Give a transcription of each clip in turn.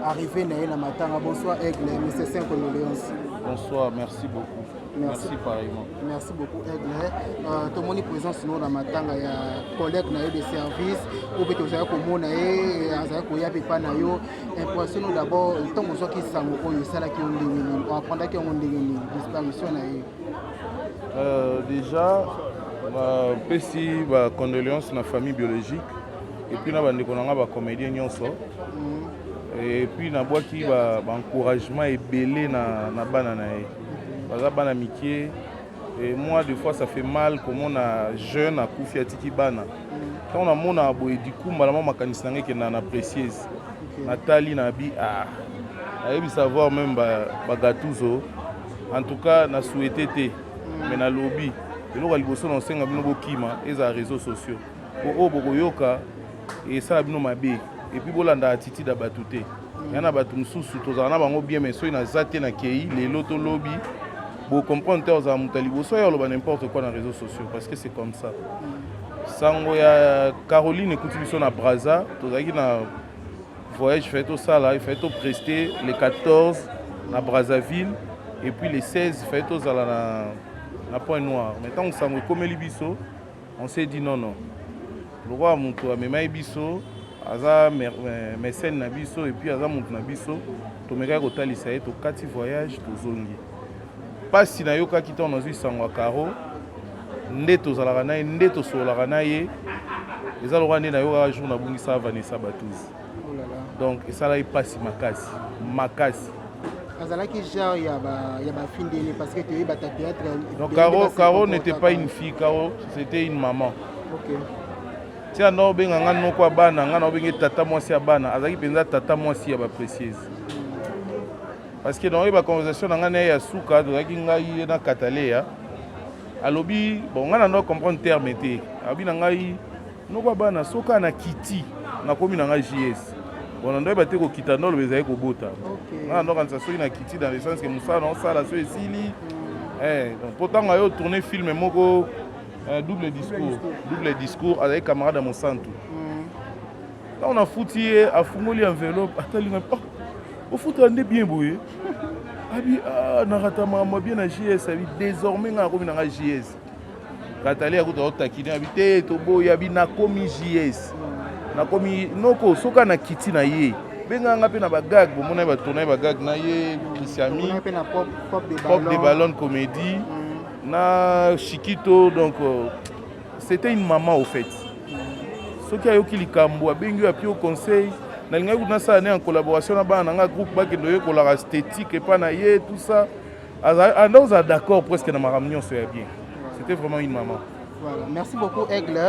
arrivé na matanga. Bonsoir Aigle, Mr. 5 condoléances. Bonsoir, merci beaucoup. Merci pareillement. Merci beaucoup Aigle. Tout le monde est présent sur la matanga. Il y a collègues de service. Ou bien tu as comme impression d'abord tant que qui sont ça là qui ont apprendre qui ont disparition déjà pesi ba condoléances na famille biologique et puis na bande konanga ba comédien nyonso et puis na boaki ba encouragement ebelé na bana na ye baza bana mikie et moi des fois ça fait mal comme on a jeune à kufi atiki bana quand on a mona boye du coup malama makanisi nange ke na précieuse Nathalie Nabi ayebi savoir même ba gatuzo en tout cas na souhaité te mais na lobby eloko liboso na senga bino bokima eza réseaux sociaux o bokoyoka et ça bino mabe et puis bolanda attitude abatu te yana batu mususu tozala na bango bien mais soki na zate na kei lelo to lobby bo comprendre te oza muta liboso ya loba n'importe quoi na réseaux sociaux parce que c'est comme ça sango ya Caroline ekuti biso na Braza tozalaki na voyage fait au sala il fait au prester les 14 na Brazzaville et puis les 16 fait au sala na Point Noir. Maintenant on s'en comme Libiso, on s'est dit non. Le roi Moutou a même Bisso, Aza mécène na Bisso et puis Aza Moutou na Bisso, to meka ko talisa et to 4 voyages to zongi. Pas si na yoka ki ton ozui sangwa karo, ndeto zalaka na ndeto solaka na ye. Eza le roi na yoka jour na bungisa Vanessa Batouz. Donc ça là il passe makasi. Azalaki genre il y a fin d'année parce que tu es théâtre. Donc Caro n'était pas une fille, Caro c'était une maman. OK. Tiens no benga ngano kwa bana ngana benga tata mwasi ya bana azaki penza tata mwasi ya ba précieuse. Parce que dans la conversation ngana ya suka azaki ngai na katalea. Alobi bon ngana no comprendre terme té. Abi na ngai no kwa bana soka na kiti na komi na ngai JS. On a été au Kitano, le Bézaï Kobota. On a une Kiti dans le sens que Moussa, on a la Suécili. Pourtant, on a tourné film Moko, double discours avec camarade à Monsanto. Là, on a foutu à Fungoli enveloppe. Attends, au foot, on est bien bouillé. Naratama, moi bien à JS, désormais, on a remis à JS. Katali a coûté au taquiner, habité, Tobo, yabi na komi JS. Na komi noko soka na kiti na ye benga nga pe na bagag bomona ba tourner bagag na ye Christiami pop de ballon comédie na Chiquito donc c'était une maman au fait soki ayoki likambo abengi api au conseil na linga kuna ça en collaboration na bana nga groupe ba kendo ye kola esthétique et pas na ye tout ça on a d'accord presque na maramnion c'est bien c'était vraiment une maman. Voilà. Merci beaucoup Aigle.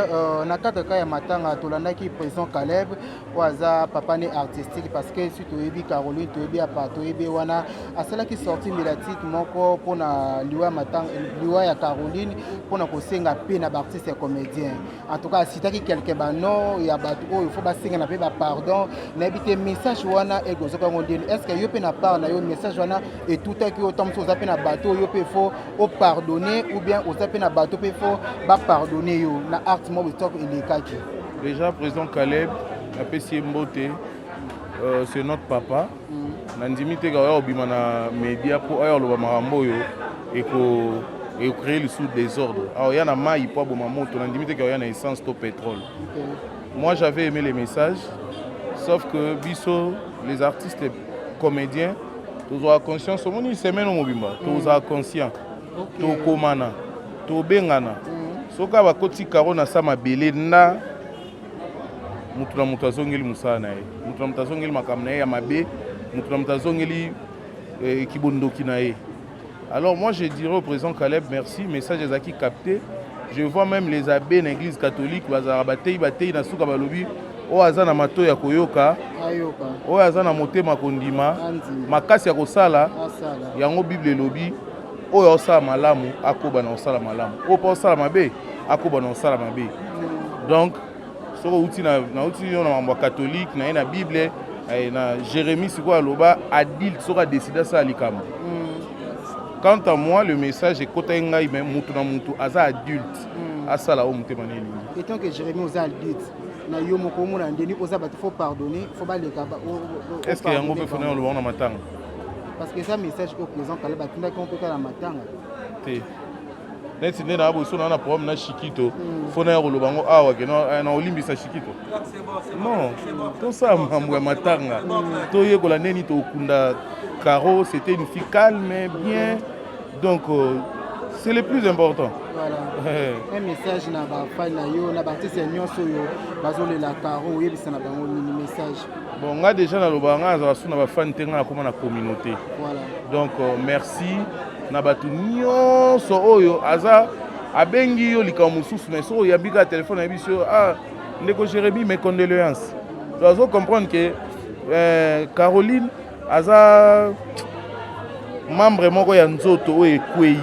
Nakata kaya matanga tolanda ki président Caleb waza papa né artistique parce que si tu ebi Caroline tu ebi apato ebi wana asala ki sorti médiatique moko pona liwa matanga liwa ya Caroline pona kosenga pe na artiste et comédien. En tout cas sitaki quelque bano ya batu il faut ba senga na pe ba pardon na ebité message wana ego zoka ngondeni est-ce que yo pe na part na yo message wana et tout à qui autant so za pe na bateau yo pe faut au pardonner ou bien au za pe na bateau pe faut pardonner yo na art mo stock elekaki. Déjà président Caleb a pesi mbote c'est notre papa na ndimite ka obima na média pour ayo lo marambo yo et créer le sous désordre. Alors il y a na mai pour bo mamoto na ndimite ka na essence to pétrole. Moi j'avais aimé les messages sauf que biso les artistes et comédiens tous ont conscience au moni semaine au mobimba tous ont conscient to komana to bengana soka bakoti karo na sama belé na mutu na mutu azongeli musana na ye mutu na mutu azongeli makambo na ye ya mabe mutu na mutu azongeli kibondoki na ye. Alors moi je dirais au président Caleb merci, message ezaki capté. Je vois même les abbés de l'église catholique bazara batei na suka balobi o azana mato ya koyoka o azana motema kondima makasi ya kosala yango bible lobi oyo osala malamu akoba na osala malamu o pa osala mabe akoba na osala mabe. Donc soko uti na uti na mambo catholique na na bible na Jérémie siko aloba adulte soko décider ça likambo. Quant à moi le message est kota ngai même mutu na mutu aza adulte asala o mutema neli. Et tant que Jérémie aux adultes na yo moko mona ndeni oza bato faut pardonner faut baleka est-ce que yango mpe fona oloba na matanga parce que ça message au président kala batindaki on peut kala matanga te neti nde na boso na problème na shikito fona ya koloba ngo awa ke na olimbisa shikito non tosala mambo ya matanga toyekola ndeni tokunda Caro c'était une fille calme bien donc c'est le plus important. Voilà. Un message na ba fan na yo na artiste nyonso yo bazolela Caro oyebisa na bango mini message. Bon nga déjà na lobanga za suna ba fan tenga comme na communauté. Voilà. Donc merci na batu nyonso oyo aza abengi yo lika mususu mais so yabika téléphone na biso ndeko Jérémy mes condoléances. Tu dois comprendre que Caroline aza membre moko ya nzoto oyo ekwei.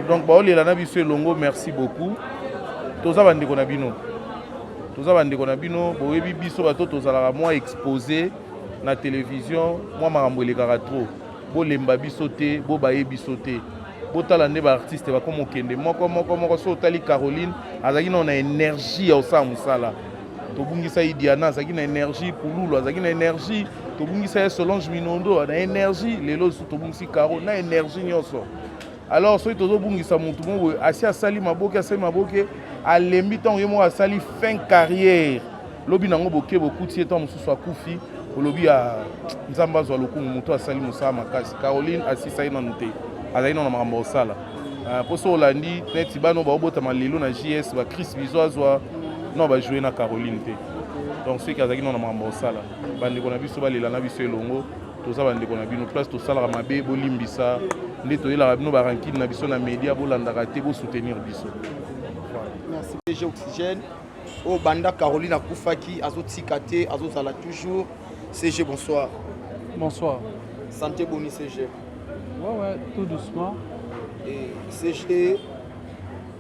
Donc baolela na biso elongo merci beaucoup. Toza bandeko na bino. Toza bandeko na bino boyebi biso bato tozalaka moi exposé na télévision moi makambo elekaka trop. Bolemba biso te, bo baye biso te. Botala nde ba artiste ba komo kende moko so tali Caroline azaki na énergie ya osala musala. Tobungisa Idiana azaki na énergie Pululu azaki na énergie tobungisa Solange Minondo na énergie lelo tobungisi Caro na énergie nyonso. Alors soki tozobungisa mutu mo asi asali maboke alembi ntango ye moko asali fin carrière lobi nango boke bokuti ye ntango mosusu akufi olobi ya nzambe azwa lokumu moto asali mosala makasi. Caroline asisa ye nanu te azali nano na makambo osala mpo so olandi neti bano baobotama lelo na JS Chris Bizo azwa non bajoue na Caroline te donc soki azalaki nano na makambo osala bandeko na biso balela na biso elongo toza bandeko na bino place tosalaka mabe bolimbisa nde toyelaka bino barankine na biso na média bolandaka te bosoutenir biso. Merci. CG Oxygène au banda Caroline Akoufaki azotika te azozala toujours. CG bonsoir. Bonsoir. Santé boni CG. Ouais, tout doucement. Et CG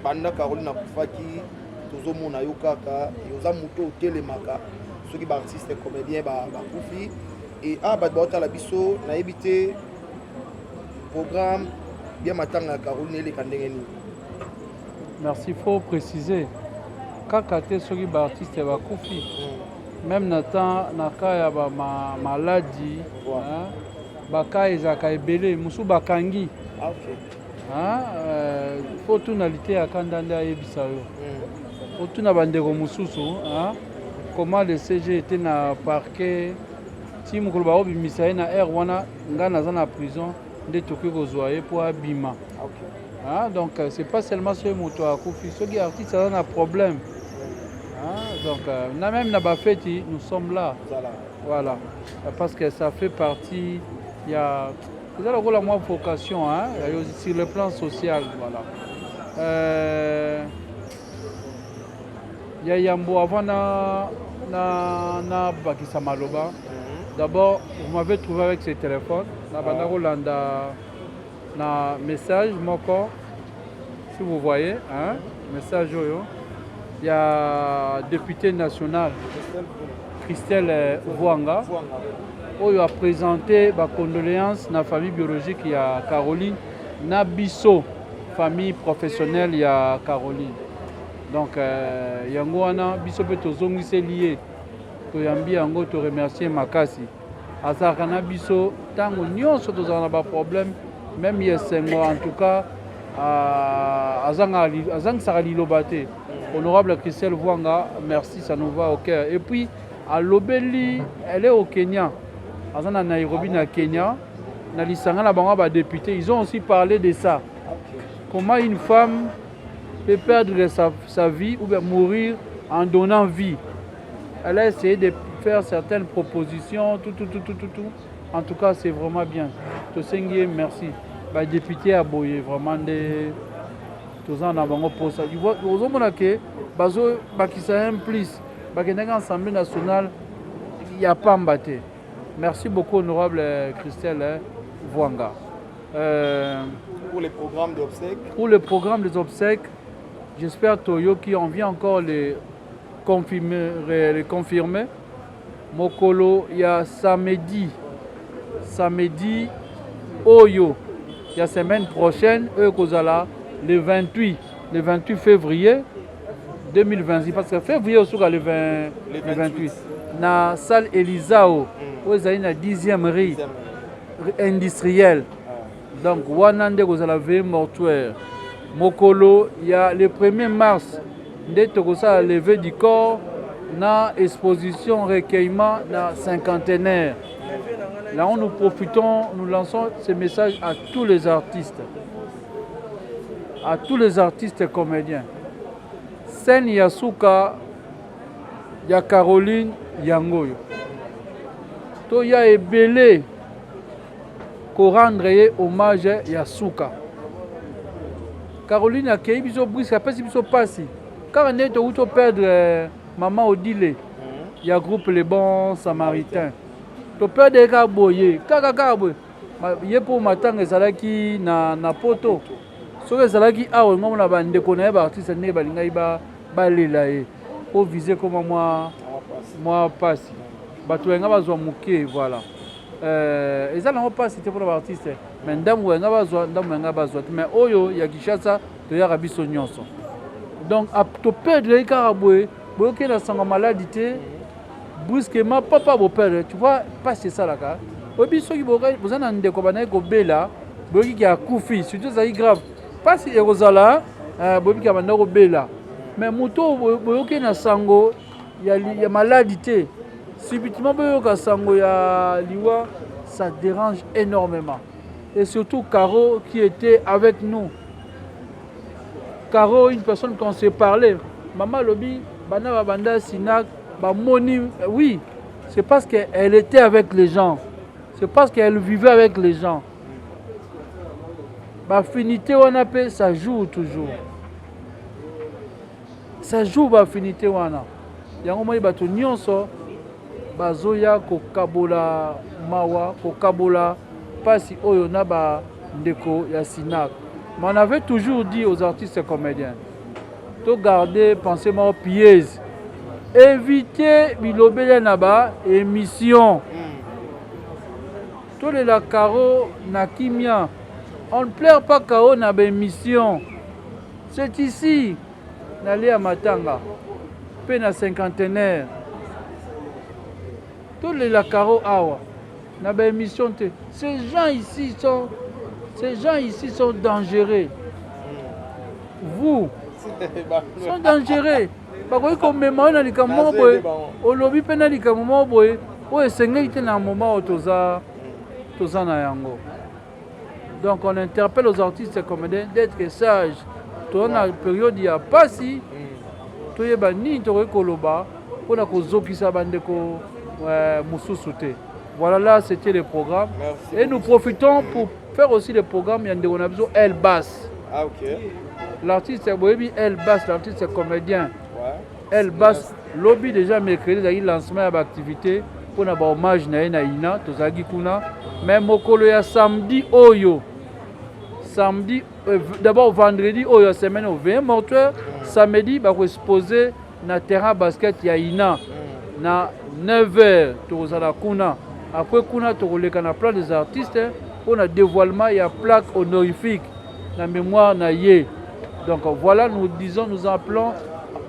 banda Caroline Akoufaki tozomona yo kaka yoza moto otelemaka soki ba artiste comédien ba kufi et bato la biso na ebité programme bien matanga Caroline ele kandengeni. Merci, il faut préciser. Quand tu es un artiste, tu koufi. Même Nathan, Nakaya ma maladie, Bakay Zaka Ebele, Moussou Bakangi. Il faut tout nalité à Kandanda et Bissayo. Il faut tout nabandero Moussou. Comment le CG était na parquet, si Moukolba Obi Misaï na Erwana, Ngana Zana prison, de Tokyo Zoaye pour Abima. Donc c'est pas seulement ce moto à Koufi, ceux qui artistes ça a un problème. Donc même na fête nous sommes là. Voilà. Parce que ça fait partie il y a vous allez voir la moi vocation sur le plan social voilà. Il y a Yambo avant na Bakisa Maloba. D'abord, vous m'avez trouvé avec ce téléphone. Na message moko si vous voyez message il y a député national Christelle Vuanga qui a présenté ba condoléances na famille biologique il y a Caroline na biso famille professionnelle il y a Caroline donc yango wana biso pe tozongise lié to yambi yango to remercier makasi azaka na biso tango nyonso tozana ba problème même Yesengo en tout cas Azang Sarali Lobate, honorable Christelle Vuanga, merci, ça nous va au cœur. Et puis à Lobeli, elle est au Kenya, Azana Nairobi na Kenya, na Lisanga la Banga député, ils ont aussi parlé de ça. Comment une femme peut perdre sa vie ou bien mourir en donnant vie. Elle a essayé de faire certaines propositions, tout. En tout cas, c'est vraiment bien. Tosengie, merci. Bah, député à Boye, vraiment des. Tous en avant pour ça. Vous voyez que Bazo, qui s'implique, qui est l'Assemblée nationale, il n'y a pas mbatté. Merci beaucoup, honorable Christelle Vuanga. Pour les programmes d'obsèques. Pour le programme des obsèques, j'espère Toyo qui en vient encore les confirmer. Mokolo, il y a samedi, Oyo, il y a semaine prochaine, le 28 février 2026 parce que février aussi le 28 na salle Elisao où ils na 10e rue industriel. Donc wanande ko la veille mortuaire mokolo il y a le 1er mars dès que ça levé du corps na exposition recueillement na cinquantenaire. Là où nous profitons, nous lançons ce message à tous les artistes et comédiens. Sen Yasuka, ya Caroline Yangoyo. To ya ebele ko rendre hommage Yasuka. Caroline a kei biso brisque apesi biso pasi. Car on est to perdre maman Odile. Il y a groupe Les Bons Samaritains. To perdre ka boye, kaka boye. Ye pour matanga ezalaki na poto. Soki ezalaki awa ngombo na bandeko na ye baartiste ndenge balingai balela ye po vise koma mwa pasi bato benga bazwa moke voilà eza nango pasi te mpona baartiste mais ndambo benga bazwa te mais oyo ya Kinshasa toyaka biso nyonso donc toperdre kaka boye boyoki na sango maladi te brusquement papa boperdre tu vois pasi esalaka oyebi soki boza na ndeko banaye kobela boyoki ki akufi surtout ezali grave pasi ekozala bobika banda kobela mais moto boyoki na sango ya maladi te subitement boyoka sango ya liwa ça dérange énormément et surtout Caro qui était avec nous. Caro, une personne qu'on s'est parlé maman lobi bana banda sinak bamoni oui c'est parce qu'elle était avec les gens, c'est parce qu'elle vivait avec les gens. Affinité wana pe ça joue toujours. Ça joue affinité wana. Yango moi bato nyonso bazoya ko kabola mawa ko kabola pasi oyo na ba ndeko ya Sinak. Mais on avait toujours dit aux artistes et comédiens to garder pensée mort pieuse. Éviter bilobele na ba émission. To le la Caro na kimia. On ne pleure pas Kao na émission. C'est ici, n'allez à Matanga, pe na cinquantenaire. Tous les Caro awa, na émission. Ces gens ici sont dangereux. Vous sont dangereux. Parce que même na likambo boy, au lobby pe na likambo boy, o esengeli te na moment toza na yango. Donc on interpelle aux artistes et comédiens d'être sages. Dans la période il y a pas si to yeba ni to koloba pour na kozokisa bandeko mususute. Voilà là c'était le programme. Merci. Et nous profitons pour faire aussi le programme yande on a besoin El Bass. Ah OK. L'artiste boyebi El Bass, l'artiste comédien. Ouais. El Bass lobby déjà mercredi il lancement de l'activité pour na ba hommage na ina tozagi kuna même mokolo ya samedi oyo. Samedi, d'abord vendredi, oh, la semaine au 20 mortuaire. Samedi, bah, on exposer na terrain basket Yaina na 9h. Tozala kuna. Après kuna, tozoleka na plan des artistes. On a dévoilement, il y a plaque honorifique la mémoire na yé. Donc voilà, nous appelons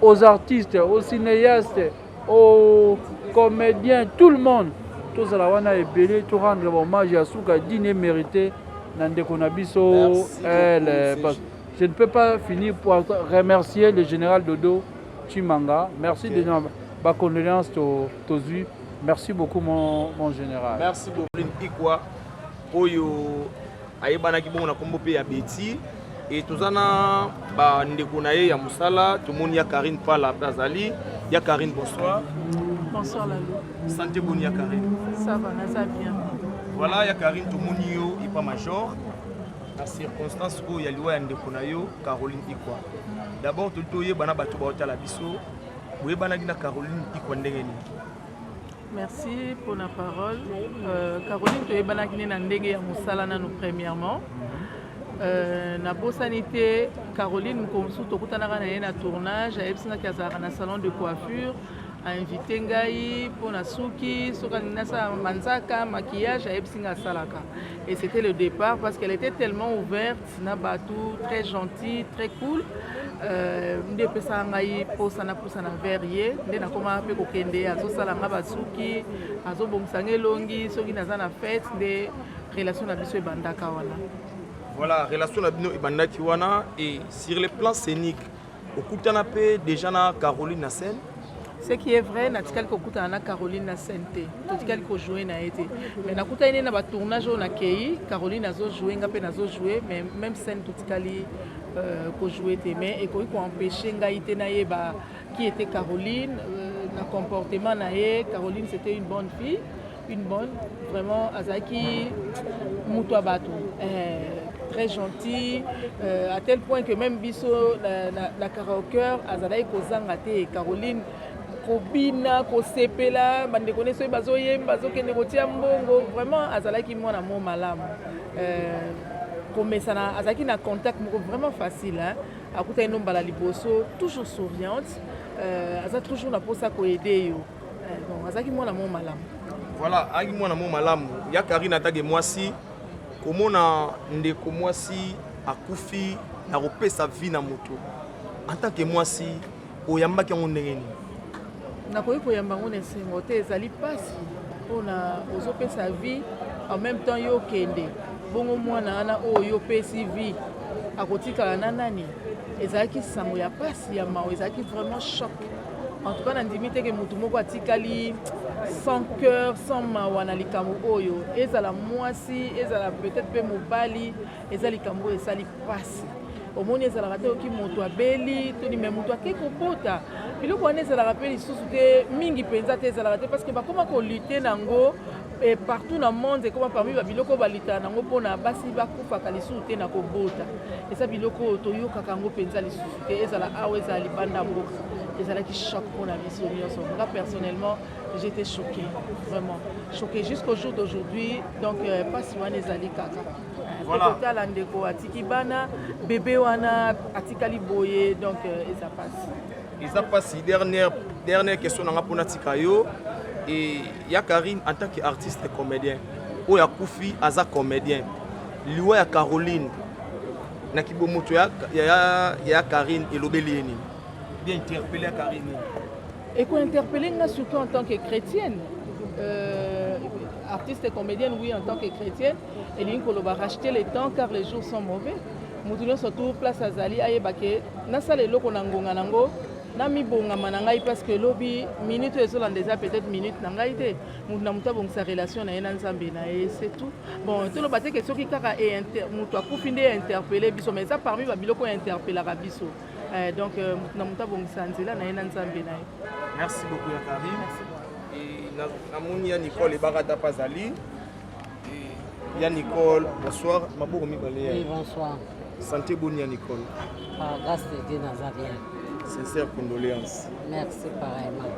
aux artistes, aux cinéastes, aux comédiens, tout le monde. Tozala wana ebele, tout rendre hommage à Souka dîner mérité. Je ne peux pas finir pour remercier le général Dodo Chimanga. Merci de ma condoléance Tozu. Merci beaucoup mon général. Merci beaucoup. Ikwa oyo ayebana kibongo na kombo pe ya Betty et tozana ba ndeko na ye ya musala tomoni ya Karine Pala Bazali ya Karine bonsoir. Bonsoir Lalo. Santé boni ya Karine. Ça va, ça bien. Voilà, ya Karine tomoni yo ipa major. La circonstance où il y a liwa ndeko na yo Caroline Ikwa. D'abord totoye bana bato ba otala biso. Boye bana gina Caroline Ikwa ndenge ni. Merci pour la parole. Caroline toye bana gina na ndenge ya musala nanu premièrement. Na bosanité Caroline Mkomsu tokutana na ye na tournage a ebsinga kazara na salon de coiffure. A invité Ngai pour la souki, manzaka, maquillage, à salaka. Et c'était le départ parce qu'elle était tellement ouverte, Nabatou, très gentille, très cool. nde epesaka ngai posa na verre ye nde nakoma mpe kokende azosala nga basuki azobongisa nga elongi soki naza na fete nde relation na biso ebandaka wana. Voilà, relation na bino ebandaki wana et sur le plan scénique okutana mpe déjà na Caroline na scène. Ce qui est vrai, natikali kokutana na Caroline na scène te, totikali kojouer na ye te, mais nakutani na batournage oyo nakei Caroline azojouer nga mpe nazojouer, mais même scène totikali kojouer te, mais ekoki koempêcher ngai te nayeba qui était Caroline, na comportement na ye. Caroline c'était une bonne fille, une bonne, vraiment azalaki mutu abato, très gentil, à tel point que même biso na karaoke azalaki kozanga te. Caroline kobina kosepela bandeko neso bazoyemba bazokende kotia mbongo, vraiment azalaki mwana mo malamu, komesana azalaki na contact moko vraiment facile, akutani no mbala liboso toujours souriante, aza toujours na posa koede yo, donc azalaki mwana mo malamu. Voilà, azalaki mwana mo malamu. Ya Karine atage mwasi komona ndeko mwasi akufi na kopesa vie na moto en tant que mwasi oyambaki yango ndenge nini? Nakoki koyamba ngo na esengo te, ezali mpasi mpona ozopesa vie en même temps yo okende bongo mwana wana oyo yo opesi vie akotikala na nani, ezalaki sango ya mpasi ya mawa, ezalaki vraiment choc. En tout cas nandimi te ke motu moko atikali sans cœur sans mawa na likambo oyo, ezala mwasi ezala peut-être mpe mobali, eza likambo oyo esali mpasi. Omoni ezalaka te oki moto abeli toni me moto ake kobota biloko wana ezalaka mpe lisusu te mingi mpenza te ezalaka te, parce que bakoma kolute nango partout na monde, ekoma parmi babiloko balita nango mpona basi bakufaka lisusu te na kobota. Eza biloko oyo toyokaka yango mpenza lisusu te, ezala awa ezala libanda mboka, ezalaki choc mpona biso nyonso. Nga personnellement j'étais choquée, vraiment choquée jusqu'au jour d'aujourd'hui. Donc pasi wana ezali kaka kotala ndeko atiki bana bébé wana atikali boye, donc eza pasi. Eza pasi. Dernière question nanga mpona tika yo, et ya Karine en tant qu'artiste et comédien oyo akufi aza comédien, liwa ya Caroline na kibomoto ya Karine elobeli yeni bien interpellé à Karine et qu'on interpellé nga surtout en tant que chrétienne, artiste et comédienne, oui, en tant que chrétienne, et l'inko va racheter les temps car les jours sont mauvais. Moutoulion surtout place à Zali ayebake nasa le loko nangonga nango na mi bonga manangai, parce que lobby minute et sol en déjà peut-être minute nangaite moutou na mouta bon sa relation na ena nzambe na et c'est tout. Bon tout le baté que soki kaka et moutou akufinde interpeller biso, mais ça parmi ba biloko interpeller biso. Donc na mouta bon sa nzela na ena nzambe na. Merci beaucoup ya Karine. Et na moni ya Nicole Barata Pazali. Ya Nicole, bonsoir. Maboko mibale. Oui, bonsoir. Santé bonne ya Nicole. Par grâce de Dieu, Nazarien. Sincères condoléances. Merci pareillement.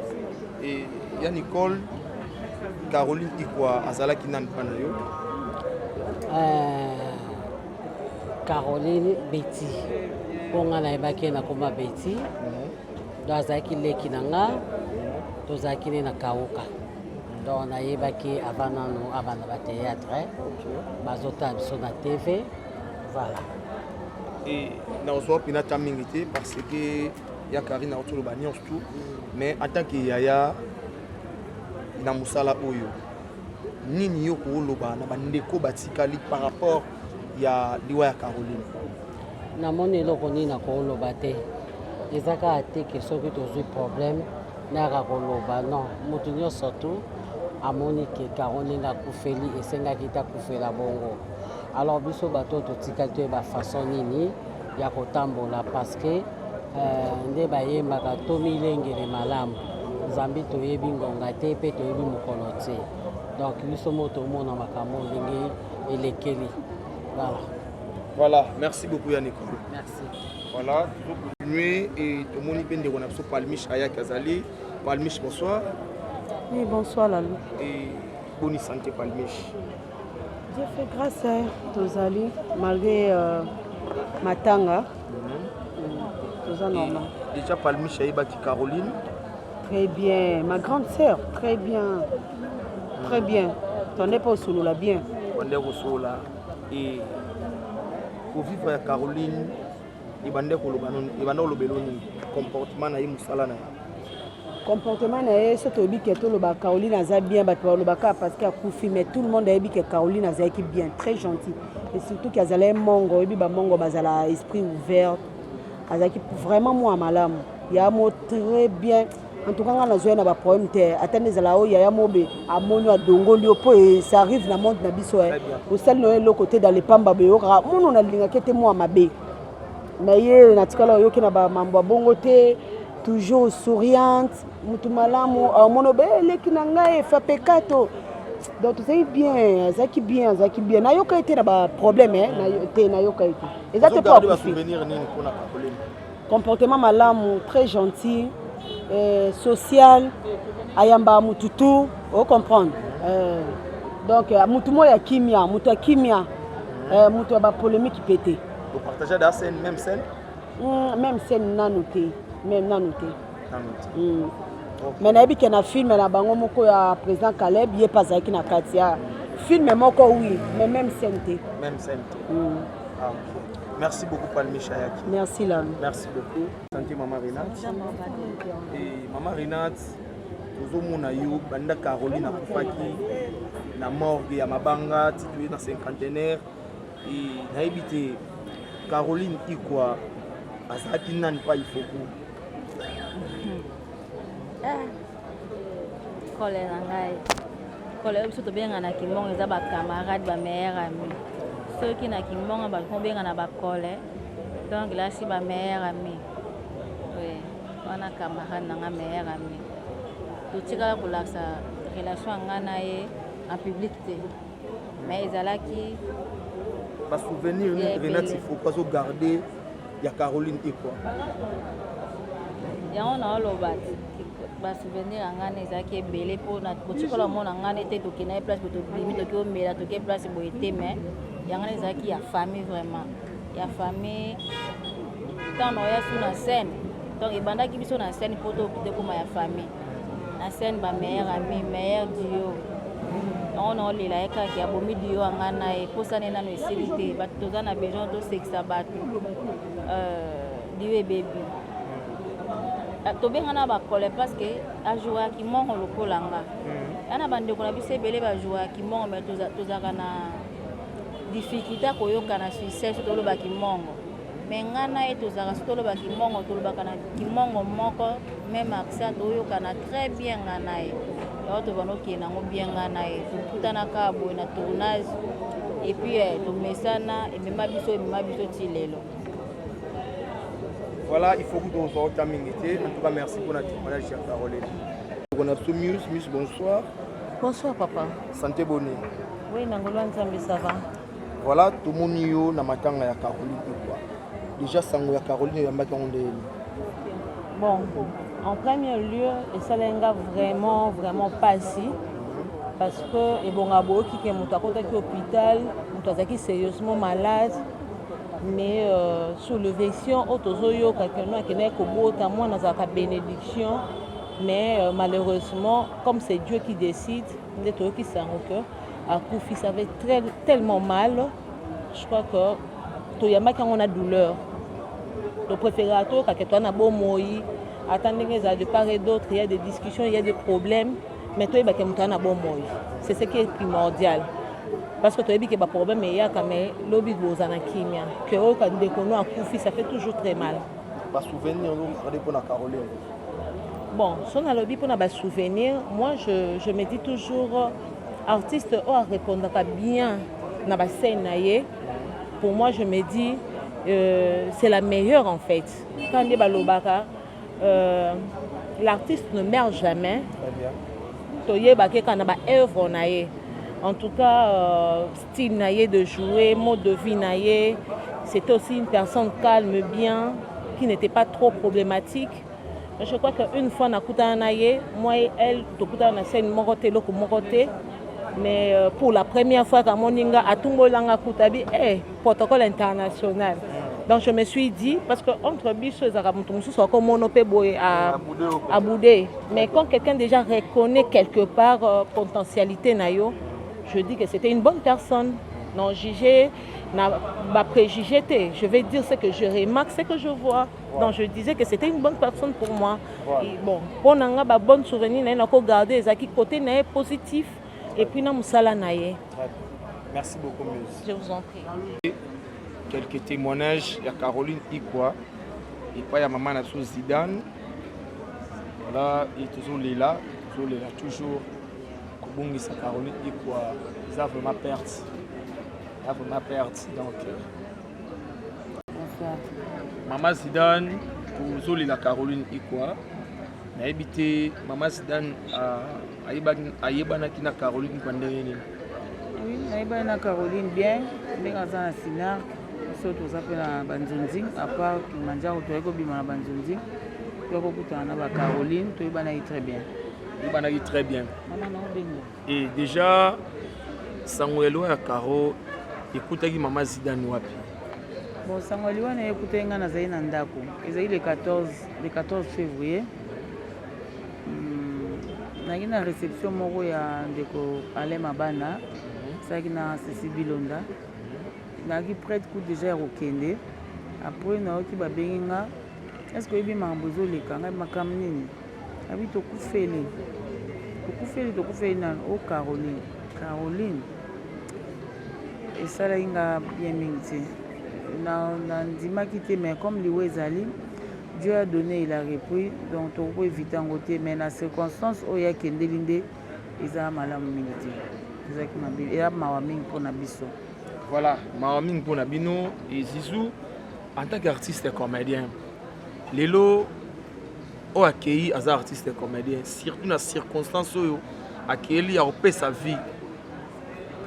Et ya Nicole, Caroline Ikwa azala kinan panayo. Caroline Betty. Ponga na ebaki na koma Betty. Dozaki leki nanga. Dozaki na kauka. Donc na ebaki avant na théâtre. Bazota biso na TV. Voilà. Et na ozo pina tamingité parce que ya Karine na otolo banyons tout, mais en tant que yaya na musala oyo nini yo ko loba na bandeko batikali par rapport ya liwa ya Caroline. Na moni loko ni na ko loba te. Ezaka ate que soki tozo problème na ka ko loba non, mutu nyo surtout amoni que Caroline a kufeli esenga kita kufela bongo. Alors biso bato totika te ba façon nini ya kotambola, parce que nde bayembaka tomilengele malamu nzambe toyebi ngonga te mpe toyebi mokolo te, donc biso moto omona makambo ndenge elekeli. Voilà, merci beaucoup ya Nicole. Merci. Voilà, toujours continuer et tout le monde peut ndeko na biso Palmiche Aya Kazali. Palmiche, bonsoir. Oui, bonsoir Lalou. Et bonne santé Palmiche. Dieu fait grâce à Tozali, malgré Matanga. Normal. Déjà Palmiche Aïbaki Caroline. Très bien, ma grande sœur, très bien. Très bien. Ton épouse sous la bien. On est au sol là. Et pour vivre à Caroline, ibande koloba non ibande olobelo ni comportement na ye musala na ye. Comportement na ye so toyebi ke toloba Caroline aza bien bato balobaka parce que akufi mais tout le monde ayebi ke Caroline azalaki bien très gentil et surtout que azala mongo oyebi bamongo bazala esprit ouvert azalaki vraiment moi malamu ya mo très bien en tout cas nga nazwa na ba problème te atende ezala oyo ya mobe amoni adongoli po et ça arrive na monde na biso au sel no le côté dans les pamba beyoka mono na linga kete moi mabe mais ye na tikala oyo ke na ba mambo bongo te toujours souriante mutu malamu monobe leki na ngai fa pekato donc c'est bien zaki bien na yoka été na ba problème na yoka été exactement pas souvenir nini pour na Caroline comportement malamu très gentil social ayamba mututu au comprendre donc mutu mo ya kimia mutu ya kimia mutu ya ba polémique pété vous partagez la scène même scène na noté même na noté mais nayebi ke na film na bango moko ya président Caleb ye pas zaki na katia film moko oui mais même scène te ah, okay. Merci beaucoup Palmi Chayaki. Merci là. Merci beaucoup. Santé Maman Renate. Et Maman Renate, nous avons eu Banda Caroline Akufaki, na morgue ya Mabanga, située dans cinquantenaire. Et na habité Caroline Ikwa, Azaki Nan pas il faut que. Colère ngai. Colère surtout bien na kimong eza ba camarade ba meilleur ami. Ceux qui na kimong ba combien na ba colère. Donc là si ba meilleur ami. Oui, on a camarade na meilleur ami. Tout tika pour la relation ngana ye en public te. Mais ezalaki ba souvenir Renate il faut pas garder ya Caroline Ikwa. Ya on a lobat. Ba souvenir ngana ezaki ebele po na kotikola mona ngana ete to kina place to bimi to ko mela to ke place bo ete mais ya ngana ezaki ya famille vraiment ya famille tant on ya sur la scène donc ibanda ki biso na scène photo de comme ya famille na scène ba meilleur ami meilleur duo on a lila eka ki abomi duo ngana e posane na no esilité ba to za na besoin to sexa batu diwe baby tobengana bakole parce que ajouer ki mongo lokolanga ana bande ko na bise belé ba jouer ki mongo mais tozaka na difficulté koyoka na succès to loba ki mongo mais ngana et tozaka to loba ki mongo to loba kana ki mongo moko même accent toyoka na très bien ngana e to bano ki na ngo bien ngana e tutana ka bo na tournage et puis to mesana et même biso tilelo. Voilà, il faut que nous soyons terminés. En tout cas, merci pour notre témoignage, chère Caroline. On a Mus, bonsoir. Bonsoir, papa. Santé bonne. Oui, Nangolwan Zambi, ça va. Voilà, tout le monde est na matanga ya Caroline. Déjà, sango ya Caroline, ya makonde. Bon, en premier lieu, et ça l'enga vraiment pas si. Parce que, et bon, abo qui est monté à côté de l'hôpital, monté qui sérieusement malade. Mais sous le version autozoyo quelqu'un qui n'est qu'au bout à moi dans sa bénédiction mais malheureusement comme c'est Dieu qui décide d'être qui s'en cœur à Koufi ça avait tellement mal je crois que toyama quand on a douleur le préférateur quand toi na bon moi attendez que de part et d'autre il y a des discussions il y a des problèmes mais toi il va que na bon moi c'est ce qui est primordial. Parce que tu as dit que le problème est là, mais l'objet de la kimia, que quand on déconne à Koufi, ça fait toujours très mal. Pas souvenir, pour la Caroline. Bon, si on a l'objet pour nos souvenirs, moi je me dis toujours, artiste, on répondra bien dans la scène. Pour moi, je me dis, c'est la meilleure en fait. Quand on est l'artiste ne meurt jamais. Très bien. Quand on a œuvre, en tout cas, style naïe de jouer, mode de vie naïe, c'était aussi une personne calme, bien, qui n'était pas trop problématique. Je crois qu'une fois, moi et elle, on a fait une moroté, mais pour la première fois, quand on a tout protocole international. Donc je me suis dit, parce qu'entre Bissou et Zaramoutounou, c'est comme monopé à bouder. Mais quand quelqu'un déjà reconnaît quelque part potentialité naïo, je dis que c'était une bonne personne. Non, juger, préjugé, je vais dire ce que je remarque, ce que je vois. Donc je disais que c'était une bonne personne pour moi. Et bon, pour n'anga ba bon souvenir, n'a pas gardé ça qui côté n'est positif et puis na musala naie. Merci beaucoup, Muse. Je vous en prie. Quelques témoignages, il y a Caroline Ikwa, et puis il y a maman Nassou Zidane. Voilà, et toujours là, toujours. Kobungisa Caroline Ikwa, ils ont vraiment perdu. Donc, bonsoir. Maman Zidane, toujours la Caroline Ikwa. Na habité Maman Zidane à Yébana qui na Caroline Kwandérini. Oui, na Yébana Caroline bien, mais quand on a Sinar, surtout ça fait la Banzonzi, à part que manja ou toi bima la Banzonzi, toi kokuta na ba Caroline, toi Yébana est très bien. Yébana est très bien. Maman non bien. Et déjà Samuelo ya Caro écoutaki Maman Zidane wapi? Bon, Samuelo na écouté nga na zaina ndako. Ezali le 14 février. Nagi na réception moko ya ndeko Ale Mabana. Saki na Ceci Bilonda. Nagi prête coup déjà ya kokende. Après na oki ba benginga. Est-ce que yebi mambozo leka ngai makam nini? Abi to kufeli. To kufeli na o Caroline. Et ça là inga bien mingi. Na ndimaki te mais comme liwe ezali Dieu a donné, il a repris, donc on peut éviter en côté, mais dans les circonstances où il y a Kendelinde, ils ont mal à m'imiter. Il y a Mawaming pour Nabiso. Voilà, Mawaming pour Nabino et Zizou, en tant qu'artiste et comédien, les lots ont accueilli as artistes et comédiens, surtout dans les circonstances où accueilli a repris sa vie.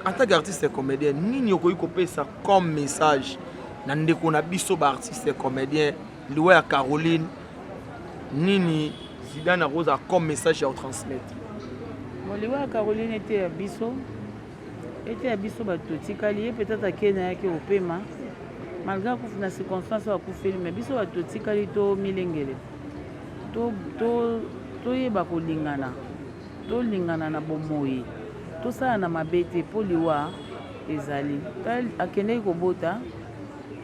En tant qu'artiste et comédien, ni n'y a ça comme message. Nande qu'on a biso artiste et comédien. Loué à Caroline, Nini, Zidane Rose a comme message à transmettre. Loué à Caroline était à Bisso, Batotikali, peut-être à Kenya qui est au paiement. Malgré que la circonstance a coupé, mais Bisso Batotikali to milengele. To yeba ko lingana. To lingana na bomoyi. To ça na mabete pour liwa ezali. Akene ko bota,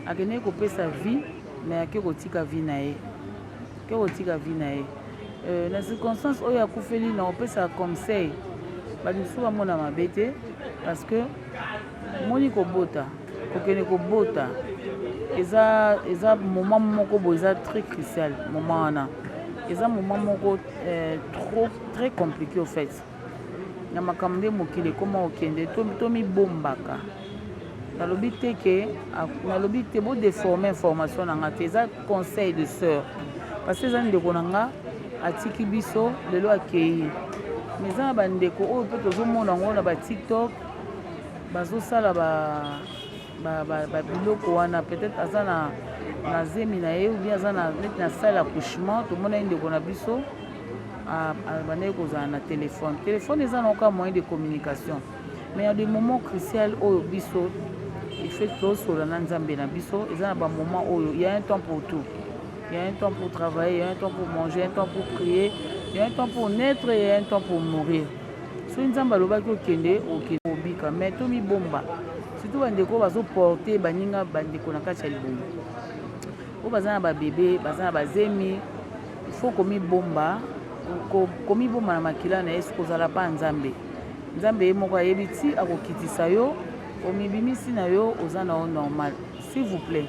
akene ko pesa vie. Mais que kotika vinae na circonstance où il y a koufeli na on peut ça conseil ba nisu ba mona mabete parce que moni ko bota eza moment moko boza très crucial moment na eza moment moko trop très compliqué au fait na makamde mokile comment okende to mi bombaka nalobi te bo déformer information nanga te eza conseil de sœur parce que eza ndeko nanga atiki biso lelo akei mais eza na bandeko oyo mpe tozomona yango na batiktok bazosala biloko wana peut-être aza na zemi na ye ou bien aza neti na salle accouchement tomona ye ndeko na biso bandeki kozala na téléphone eza na oka moyen de communication mais il y a des moments cruciaux oyo biso il fait tout sur la Nzambe na biso et ça na ba moment où il y a un temps pour tout. Il y a un temps pour travailler, il y a un temps pour manger, un temps pour prier, il y a un temps pour naître et il y a un temps pour mourir. So Nzamba loba ki okende obika mais to mi bomba. Surtout bandeko bazo porter baninga bandeko na kati ya libongo. O bazana ba bébé, bazana ba zemi, il faut komi bomba, komi bomba na makila na yesu kozala pa Nzambe. Nzambe moko ayebiti akokitisa yo. Au mibimisi na yo ozana o normal. S'il vous plaît,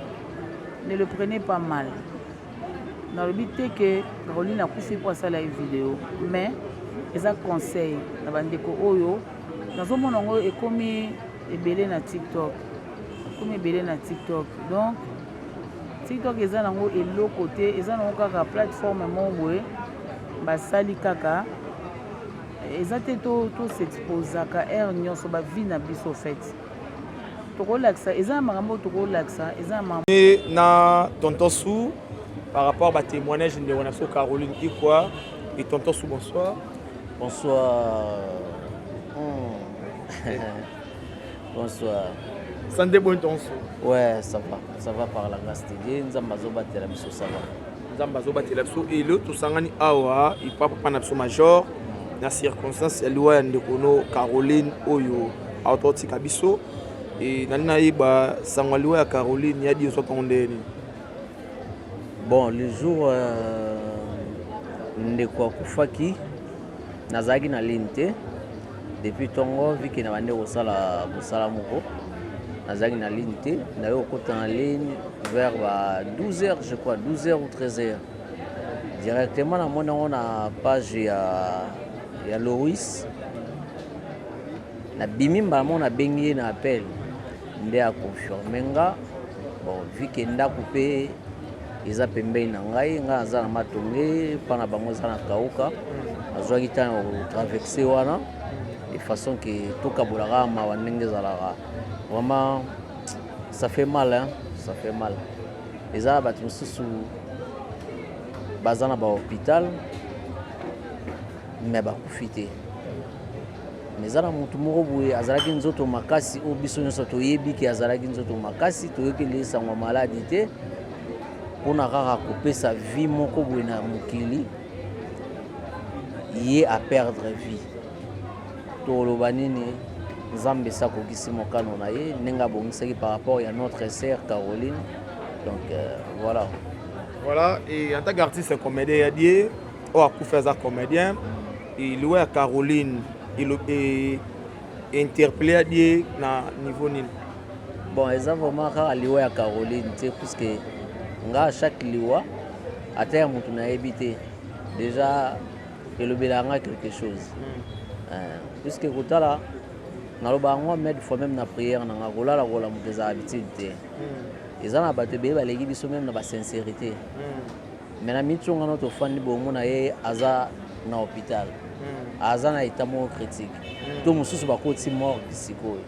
ne le prenez pas mal. Dans le but que Caroline a couché pour ça la vidéo, mais les conseils na bandeko oyo nazomona ngo ekomi ebele na TikTok. Donc TikTok eza nango elo côté eza nango kaka plateforme moboye basali kaka eza te to s'exposaka air nyonso ba vie na biso fait. Et na tonton Sou par rapport à témoignage de Renato Caroline Ikwa et tonton Sou bonsoir. Bonsoir. Bonsoir. Santé bon tonton Sou. Ouais, ça va par la grâce de Dieu. Nzambazo batela biso ça va. Nzambazo batela biso et le tout sangani awa il papa na biso major na circonstance ya loi ndeko no Caroline oyo autotika biso. et nali nayeba sango liwa ya Caroline yadi so tondeni. Bon, le jour ndeko akufaki nazalaki na ligne te depuis tongo viki na bande kosala moko nazalaki na ligne te nayo okota na ligne vers 12h je crois 12h ou 13h directement na mona na page ya Loris na bimi mbala na bengi na appel nde a confirmer nga bon viki ndako pe eza pembeni na ngai nga aza na matonge pana bango eza na kauka azwaki ntango traverse wana de façon que tokabolaka mawa ndenge ezalaka vraiment ça fait mal hein? Ça fait mal eza bato mosusu baza na bahôpital me bakufi te mais eza na motu moko boye azalaki nzoto makasi oyo biso nyonso toyebi ke azalaki nzoto makasi toyokeli esangwa maladi te mpona kaka kopesa vie moko boye na mokili ye a perdre vie toloba nini nzambe esi akokisi mokano na ye ndenge abongisaki par rapport ya notre sœur Caroline donc voilà et en tant qu'artiste comédien yadie o akufa za comédien et liwa ya Caroline il interpellé yadie na niveau nini. Bon eza vraiment kaka liwa ya Caroline te puisque nga chaque liwa ata ya motu nayebi te déjà elobelanga quelque chose puisque kotala naloba yango mede fois même na prière nanga kolala moto eza habitude te eza na bato ebele baleki biso même na basincérité mais na mitonga no tofandi bomona ye aza na hôpital aza na état moko critique to mosusu bakoti mort sikoyo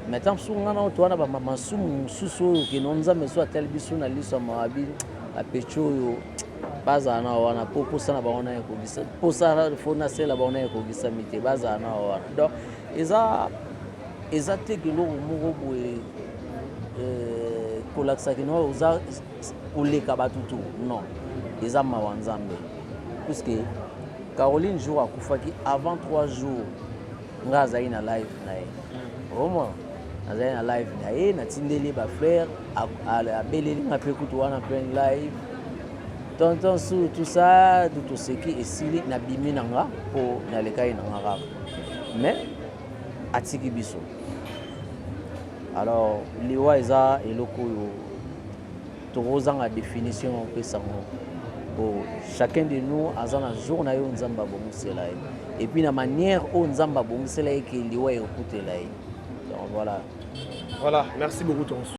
mais tant mosusu nga nao towana bamasumu mosusu oyo keno nzambe so atali biso na liso ya mawabi apeche oyo bazala na wana mpo posana bango na ekogisa posana fo nasela bango na ekogisa mite bazala na wana donc eza te keloko moko boye kolakisaki no oza koleka bato tu non eza mawa nzambe puisque Caroline jour akufaki avant 3 jours nga azali na live na ye vraiment azali na live na ye natindeli bafrère abeleli nga mpe kutu wana plein live tonton su tout ça tutoseki esili nabimi na nga mpo nalekai na nga kaka mais atiki biso alors liwa eza eloko oyo tokozanga définition opesango bon chacun de nous aza na jour na yo nzambe abongisela ye et puis na manière oyo nzambe abongisela ye ke liwa ekutela ye donc voilà merci beaucoup Tonsu.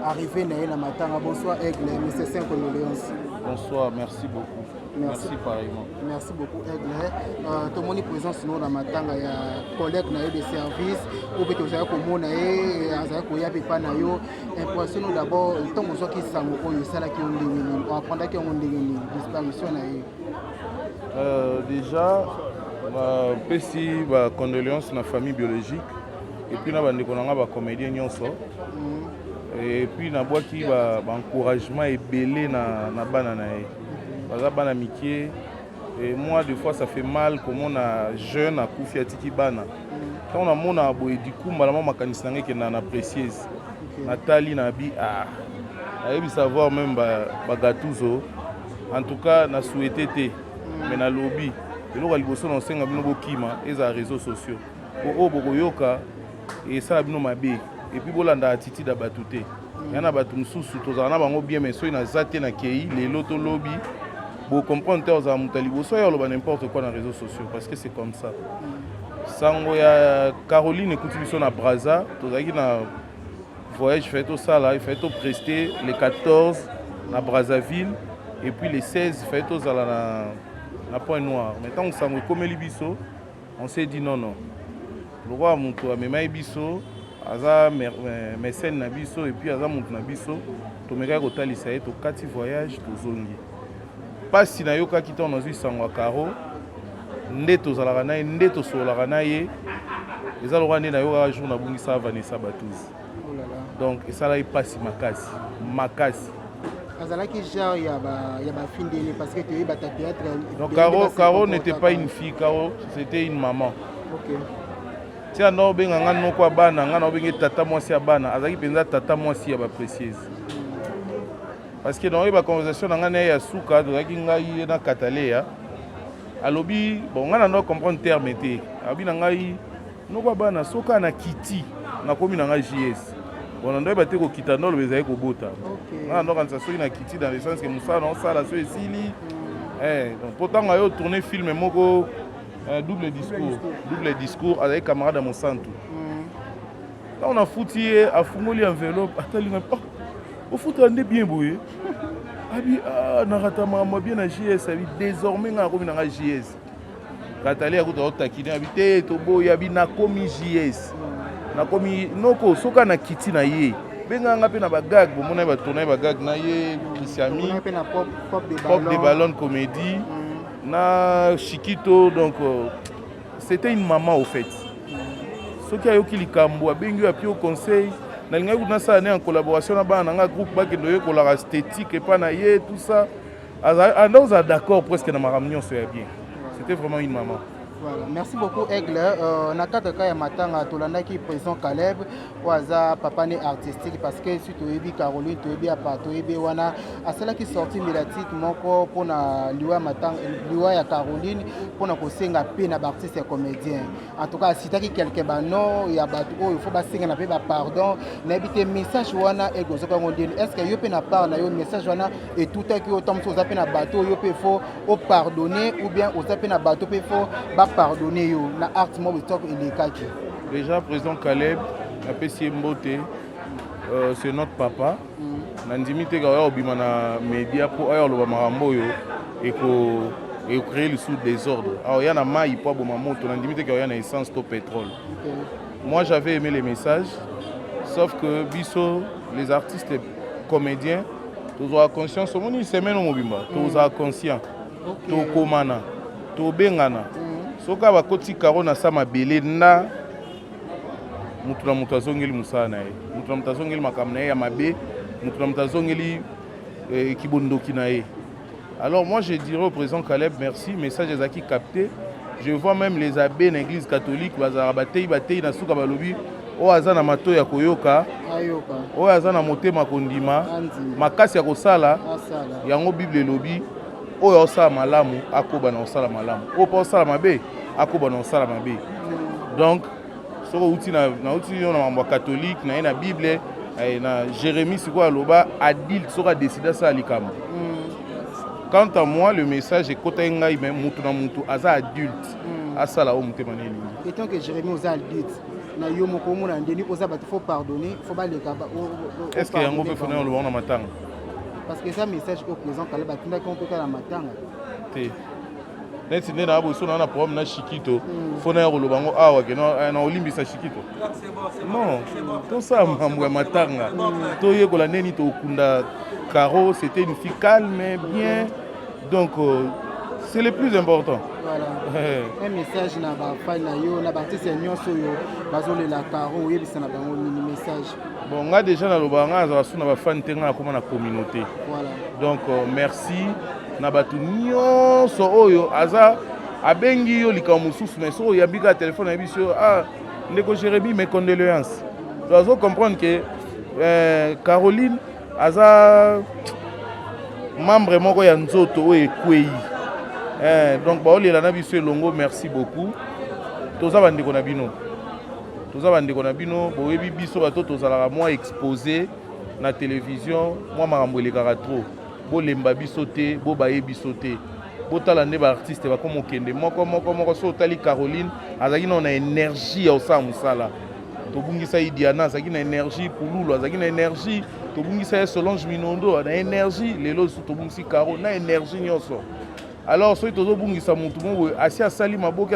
Arrivé na matanga. Bonsoir Aigle, Mr. 5 condoléances. Bonsoir, merci beaucoup. Merci pareillement. Merci beaucoup Aigle. Tout le monde est présent sinon na matanga ya collègue na de service ou peut oza ko mona aza ko ya pepa na yo impression d'abord tant ozo ki sango oyo sala ki ondengeni on apprendre ki ondengeni disparition na yo. Déjà pesi ba condoléances na famille biologique et puis na bande ko na ba comédien nyonso. Et puis na boaki ba encouragement ebelé na bana na ye. Baza bana mikie et moi des fois ça fait mal comme on a jeune à koufi atiki bana. Quand on a mona boye du coup malamu makanisa ngeke na précieuse. Nathalie na bi ayebi savoir même ba gatuzo. En tout cas na souhaité té mais na lobby eloko liboso na senga bino bokima eza réseaux sociaux. O boko yoka et ça bino mabe. Et puis bolanda attitude abatute yana batu mususu tozana bango bien mais so ina zate na kei lelo to lobby bo comprendre te za mutali so ya loba n'importe quoi dans les réseaux sociaux parce que c'est comme ça. Sango ya Caroline écoute biso na Braza tozaki na voyage fait au sala il fait au prester les 14 na Brazzaville et puis les 16 fait au sala na Point Noir. Maintenant sango comme libiso on s'est dit non le roi muto amema biso aza mécène na biso et puis aza mutu na biso tomeka kotalisa ye tokati voyage tozongi pasi na yoka kita na zwi sango karo nde tozalaka na ye nde tosolaka na ye eza lokwa nde na yoka jour na bungisa Vanessa Batuzi donc esala ye pasi makasi azalaki genre ya ba findele parce que tu bata théâtre donc Caro n'était pas une fille, Caro c'était une maman. OK. Tia no benga ngana no kwa bana ngana obenge tata mwasi ya bana azaki penza tata mwasi ya ba précieuse parce que dans la conversation ngana ya suka azaki ngai na katalea alobi bon ngana no comprendre terme te abi na ngai no kwa bana soka na kiti na komi na ngai JS bon ndo ba te ko kita no bezai ko bota ngana no kan sa soki na kiti dans le sens que musa no sala so esili donc pourtant ngayo tourner film moko double discours avec camarade à mon centre. Là on a foutu à fumoli enveloppe atalinga au foot on est bien boué. Abi narata mama bien à JS abi désormais nga komi na JS. Katali akuta otakini abi te to boya bi na komi JS. Na komi noko soka na kiti na ye. Benga nga pe na ba gag bo mona ba tourner ba gag na ye Christiami. On pe na pop de ballon comédie. Na Chiquito donc c'était une maman au fait. Ce qui a eu qui likambo abengi api au conseil na linga kuna ça en collaboration na bana nga groupe ba kendo yo kola esthétique et pas na ye tout ça. On est d'accord presque na maramnion c'est bien. C'était vraiment une maman. Voilà. Merci beaucoup Aigle. Nakata kaya matanga tolandaki président Caleb waza papa né artistique parce que si toyebi Caroline toyebi apa toyebi wana asala ki sorti milatique moko pona liwa matanga liwa ya Caroline pona kosenga pe na artiste comédien. En tout cas sitaki quelque bano ya batu o il faut ba senga na pe ba pardon na bité message wana ego zoka ngondeni est-ce que yo pe na part na yo message wana et tout à qui autant so za pe na bateau yo pe faut au pardonner ou bien au za pe na bateau pe faut pardonner yo na art mo stock ilekaki. Déjà président Caleb a pesi mbote c'est notre papa. Na ndimite ka obima na media pour ayo lo marambo yo et créer le sous-désordre. Alors il y en a maille pour moto, on a limité qu'il y a une essence au pétrole. Moi j'avais aimé les messages, sauf que biso, les artistes et comédiens, tous ont conscience, au monde semaine au mobimba, tous ont conscience, tous komana, tous bengana. Soka ba koti karo na sama belé na mutuna mutazongeli musana e. Mutuna mutazongeli makamna ya mabe, mutuna mutazongeli kibondoki na e. Alors moi je dirais au président Caleb merci, message des acquis capté. Je vois même les abbés de l'église catholique bazarabatei batei na suka balobi o azana mato ya koyoka ayoka o azana motema kondima makasi ya kosala yango bible lobi oyo osala malamu akoba na osala malamu o pa osala mabe akoba na osala mabe. Donc soko uti na uti na mambo catholique na na bible na Jérémie siko aloba adulte soko décider ça likama. Quant à moi, le message est que même mutu na mutu aza adulte asala o mutema neli. Et tant que Jérémie aux adultes na yo moko mo na ndeni oza bat faut pardonner, faut pas les gaba. Est-ce que yango peut faire le bon na matanga? Parce que ça message au présent kala batinda ko peut na matanga. Té. Neti nena abo so na problème na Chikito, faut na ko lobango awa ke na olimbisa Chikito. Non, tout ça mamwe matanga. To yekola neni to kunda Caro, c'était une fille calme mais bien. Donc c'est le plus important. Voilà. Un message na ba fa na yo na baptiste nyonso yo bazole la Caro yebisa na bango ni message. Bon, nga déjà na lobanga za suna ba fan tenga comme na communauté. Voilà. Donc merci na batu nyonso oyo aza abengi yo likamu mususu mais so yabika téléphone na biso ndeko Jérémie mes condoléances. Dois comprendre que Caroline aza membre moko ya nzoto oyo ekwei. Donc baolela na biso elongo merci beaucoup. Toza bandeko na bino. Toza bandeko na bino boyebi biso bato tozalaka moi exposé na télévision moi makambo elekaka trop. Bolemba biso te, bo baye biso te. Botala nde ba artiste ba komo kende moko so tali Caroline azaki na énergie ya osala musala. Tobungisa Idiana azaki na énergie Pululu azaki na énergie tobungisa Solange Minondo na énergie lelo tobungisi Caro na énergie nyonso. Alors soki tozobungisa mutu mo asi asali maboke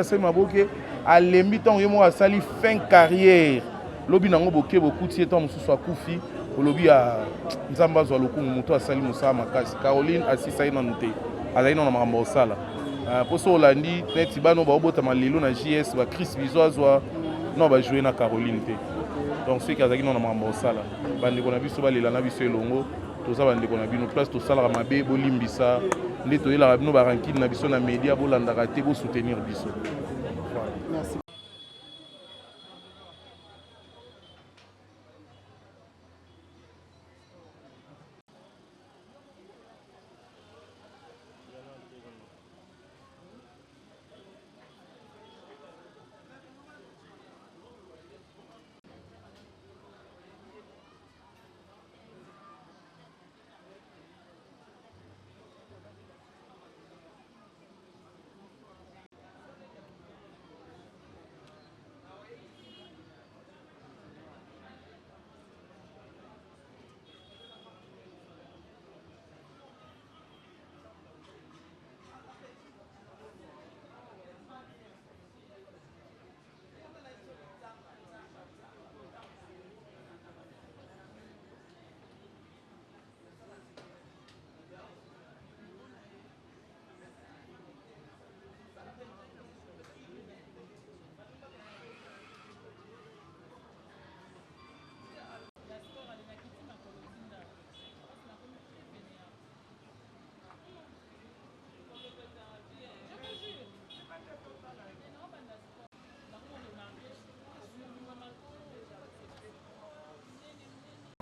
alembi ntango ye mo asali fin carrière lobi nango boke bokuti etan mosusu akufi olobi ya nzambe azwa lokumu mutu asali mosala makasi. Caroline asisai nanu te azali na makambo osala mpo so olandi neti bano baobotama lelo na JS ba Chris Bizo azwa non ba jouer na Caroline te. Donc ceux qui azaki na makambo osala bandeko na biso balela na biso elongo toza bandeko na bino place tosalaka mabe bolimbisa nde toyelaka bino barankine na biso na média bolandaka te bosoutenir biso. Merci.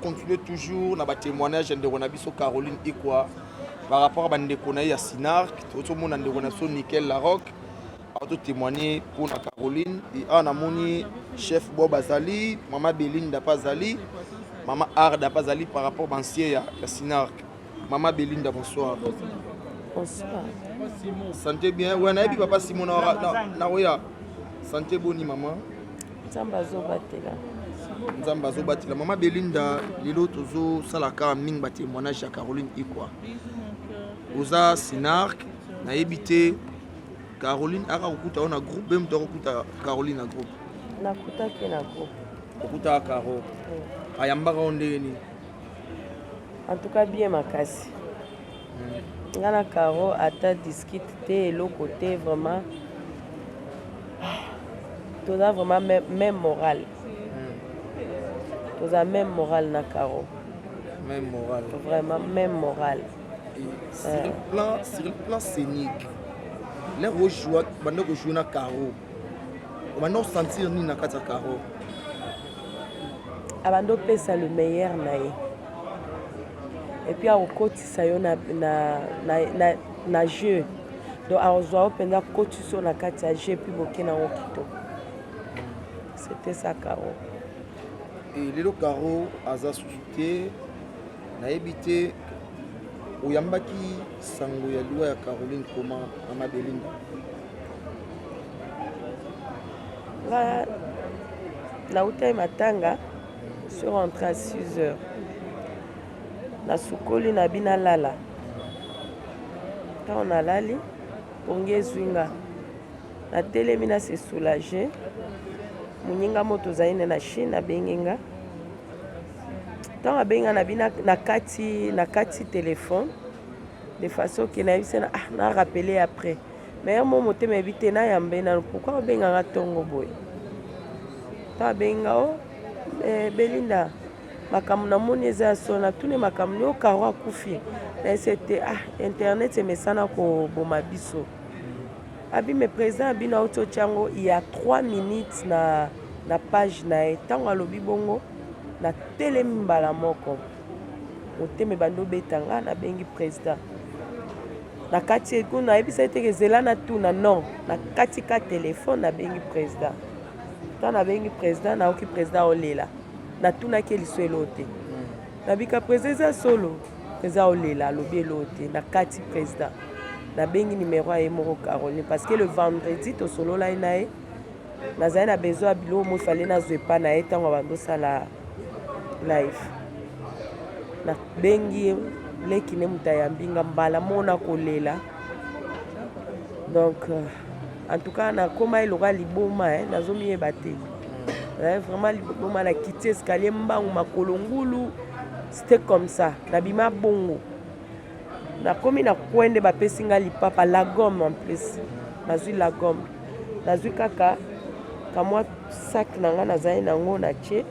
Continuer toujours na ba témoignage de Nabiso Caroline Ikwa par rapport à bandeko na ya Sinark tout monde ndeko na so Nickel Larocque auto témoigner pour na Caroline et ana moni chef Bob Azali maman Belinda Pazali maman Arda Pazali par rapport à ancien ya Sinark maman Belinda bonsoir. Bonsoir. Santé bien ouais na papa Simon na oya santé boni maman Nzamba zobatela Nzamba zobatela maman Belinda lelo tozo salaka mingi ba témoignage ya Caroline Ikwa oza Sinark nayebi te Caroline akakuta na groupe même tokuta Caroline na groupe nakutaki na groupe okuta Caro ayambaka ondeni en tout cas bien makasi nga na Caro ata discute te eloko te vraiment toza vraiment même morale toza même morale na Caro même morale vraiment même morale sur le plan scénique les rejouer bande ko jouer na Caro bande sentir ni na kata Caro abando pesa le meilleur na ye et puis akokotisa yo na jeu donc azwa openza kotiso na kati ya jeu puis boke nango kitoko c'était ça Caro et lelo Caro aza susu te nayebi te oyambaki sango ya liwa ya Caroline koma Mama Belinda nautai matanga je suis rentré à 6h na sukoli na bina lala quand on a lali pongi ezwinga na telemi na se soulager munyinga moto zaine na Chine abenginga tant abenga na bina na kati téléphone de façon que na yisena na rappeler après mais mon moto me bité na yambe na pourquoi benga nga tongo boy ta benga o Belinda makambo na moni eza sona tune makambo yo Caro akufi na c'était internet emesana ko boma biso abi me président abi na auto chango il y a 3 minutes na page na tango alobi bongo na telemi mbala moko oteme bando betanga na bengi président na kati kuna ebisa ete zela na tuna non na kati ka téléphone na bengi président tant na bengi président na oki président olela na tuna ke liswelo te na bika président solo président olela lobi elote na kati président na bengi numéro ya moko Caroline parce que le vendredi to solo la nae nazali na besoin bilo mo fallait na zwepa na etango bando sala live na bengi leki ne mutayambinga mbala mona kolela donc en tout cas na koma iloka liboma nazomi ebate vraiment liboma na kiti escalier mbangu makolo ngulu c'était comme ça na bima bongo na komi na kwende bapesi nga lipapa la gomme en plus nazwi la gomme nazwi kaka kamwa sac na nga nazali nango na tie